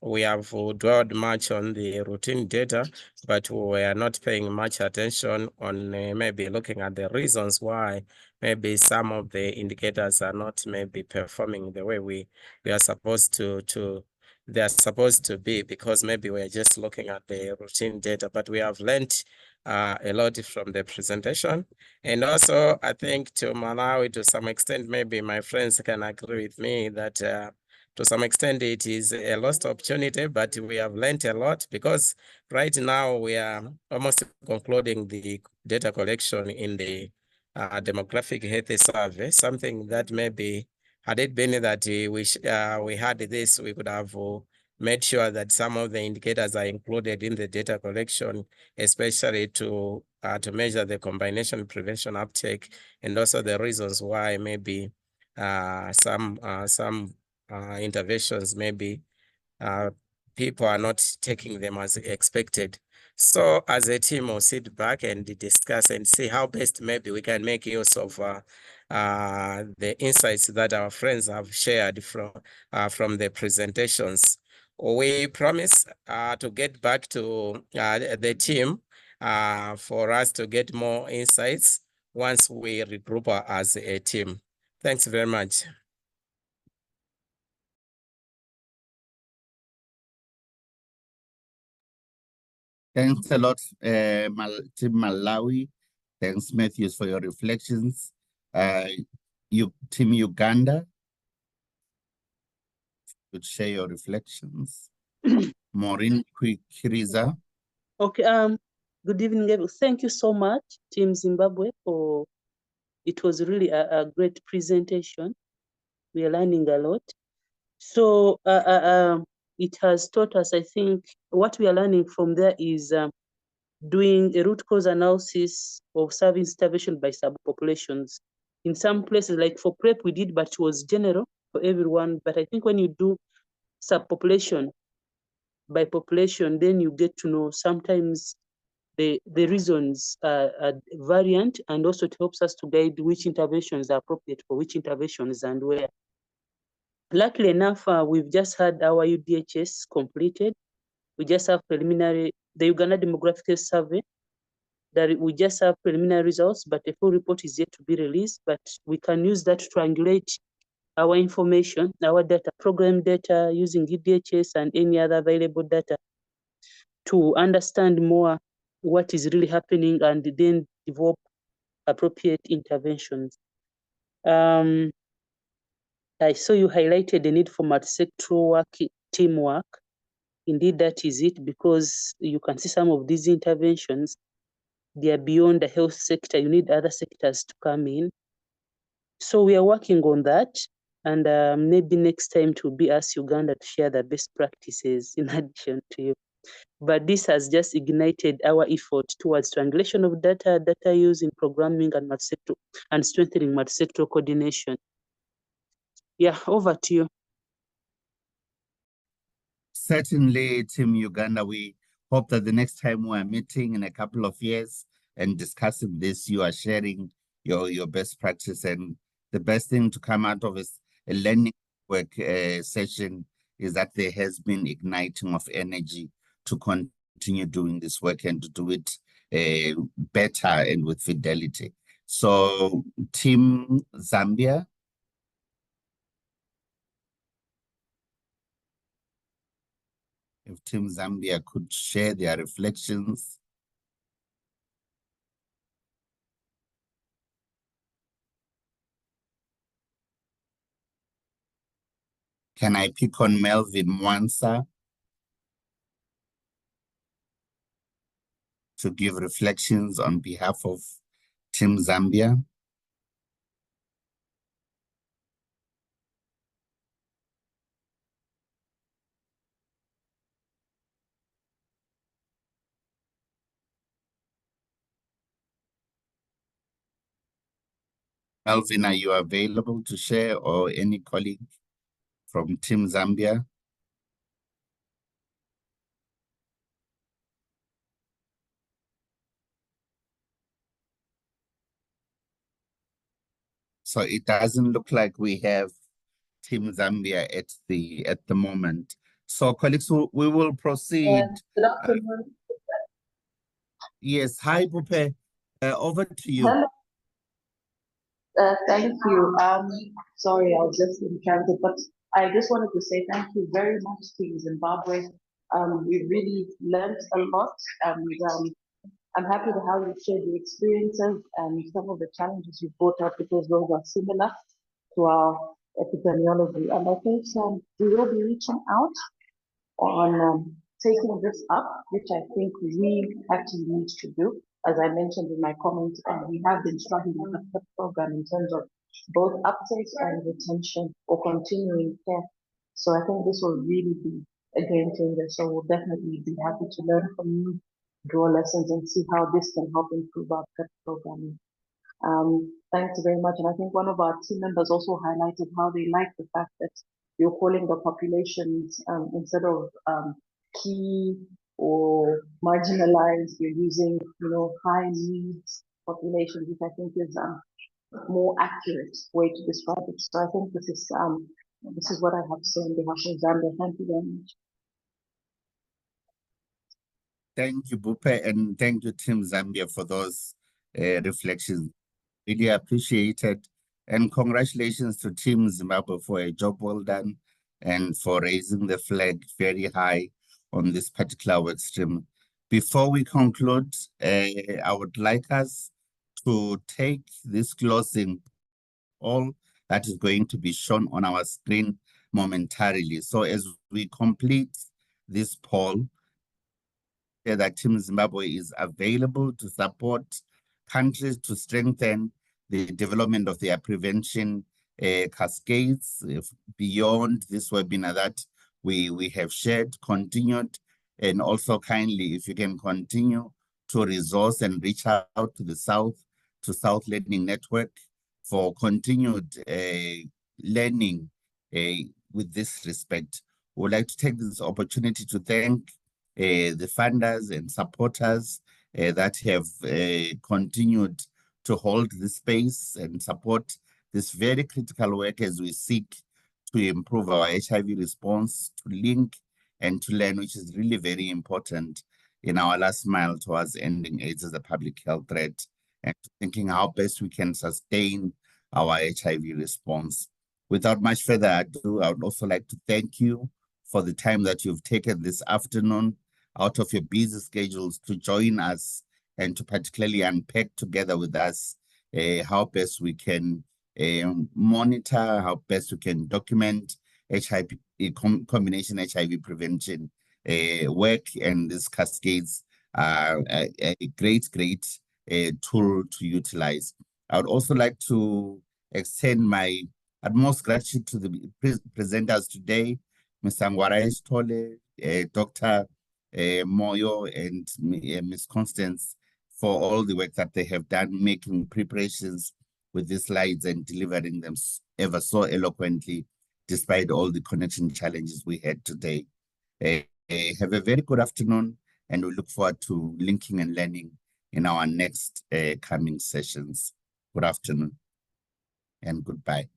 we have dwelled much on the routine data, but we are not paying much attention on maybe looking at the reasons why maybe some of the indicators are not maybe performing the way we are supposed to they are supposed to be, because maybe we're just looking at the routine data. But we have learned a lot from the presentation. And also, I think to Malawi, to some extent, maybe my friends can agree with me that to some extent it is a lost opportunity, but we have learned a lot, because right now we are almost concluding the data collection in the demographic health survey, something that maybe had it been that we had this, we could have made sure that some of the indicators are included in the data collection, especially to measure the combination prevention uptake, and also the reasons why maybe some interventions maybe people are not taking them as expected. So as a team, we'll sit back and discuss and see how best maybe we can make use of the insights that our friends have shared from the presentations. We promise to get back to the team for us to get more insights once we regroup as a team. Thanks very much. Thanks a lot, Team Malawi. Thanks, Matthews, for your reflections. Team Uganda, would share your reflections. Maureen Kiriza. Okay, good evening, everyone. Thank you so much, Team Zimbabwe, for it was really a great presentation. We are learning a lot. So it has taught us, I think, what we are learning from there is doing a root cause analysis of service intervention by subpopulations. In some places, like for PrEP, we did, but it was general for everyone. But I think when you do subpopulation by population, then you get to know sometimes the reasons are variant, and also it helps us to guide which interventions are appropriate for which interventions and where. Luckily enough, we've just had our UDHS completed. We just have preliminary, the Uganda Demographic Survey, that we just have preliminary results, but a full report is yet to be released. But we can use that to triangulate our information, our data, program data, using UDHS and any other available data to understand more what is really happening and then develop appropriate interventions. I saw you highlighted the need for multi-sectoral work, teamwork. Indeed, that is it, because you can see some of these interventions, they are beyond the health sector. You need other sectors to come in. So we are working on that. And maybe next time it will be us, Uganda, to share the best practices in addition to you. But this has just ignited our effort towards triangulation of data use in programming and multi-sector, and strengthening multi-sectoral coordination. Yeah, over to you. Certainly, Team Uganda, we hope that the next time we're meeting in a couple of years and discussing this, you are sharing your best practice. And the best thing to come out of a learning work session is that there has been igniting of energy to continue doing this work and to do it better and with fidelity. So, Team Zambia. If Team Zambia could share their reflections. Can I pick on Melvin Mwansa to give reflections on behalf of Team Zambia? Melvin, are you available to share, or any colleague from Team Zambia? So it doesn't look like we have Team Zambia at the moment. So, colleagues, we will proceed. Good afternoon. Yes, hi, Bupe. Over to you. Hello. Thank you. Sorry, I was just in transit, but I just wanted to say thank you very much to Zimbabwe. We really learned a lot, and I'm happy to have you share the experiences and some of the challenges you brought up, because those are similar to our epidemiology. And I think we will be reaching out on taking this up, which I think we actually need to do. As I mentioned in my comments, we have been struggling with the program in terms of both uptake and retention or continuing care. So I think this will really be a game changer. So we'll definitely be happy to learn from you, draw lessons, and see how this can help improve our PrEP programming. Thanks very much. And I think one of our team members also highlighted how they like the fact that you're calling the populations instead of key or marginalized, you're using, high needs populations, which I think is a more accurate way to describe it. So I think this is what I have to say on behalf of Zambia. Thank you very much. Thank you, Bupe, and thank you, Team Zambia, for those reflections. Really appreciated. And congratulations to Team Zimbabwe for a job well done and for raising the flag very high on this particular work stream. Before we conclude, I would like us to take this closing poll that is going to be shown on our screen momentarily. So as we complete this poll, that Team Zimbabwe is available to support countries to strengthen the development of their prevention cascades beyond this webinar that we have shared, continued, and also kindly, if you can continue to resource and reach out to the South Learning Network for continued learning with this respect. We would like to take this opportunity to thank the funders and supporters that have continued to hold this space and support this very critical work as we seek to improve our HIV response, to link and to learn, which is really very important in our last mile towards ending AIDS as a public health threat, and thinking how best we can sustain our HIV response. Without much further ado, I would also like to thank you for the time that you've taken this afternoon out of your busy schedules to join us and to particularly unpack together with us how best we can monitor, how best we can document HIV, combination HIV prevention work, and these cascades are a great tool to utilize. I would also like to extend my utmost gratitude to the presenters today, Mr. Ngwarai Stole, Dr. Moyo, and Ms. Constance, for all the work that they have done, making preparations with these slides and delivering them ever so eloquently, despite all the connection challenges we had today. Have a very good afternoon, and we look forward to linking and learning in our next coming sessions. Good afternoon and goodbye.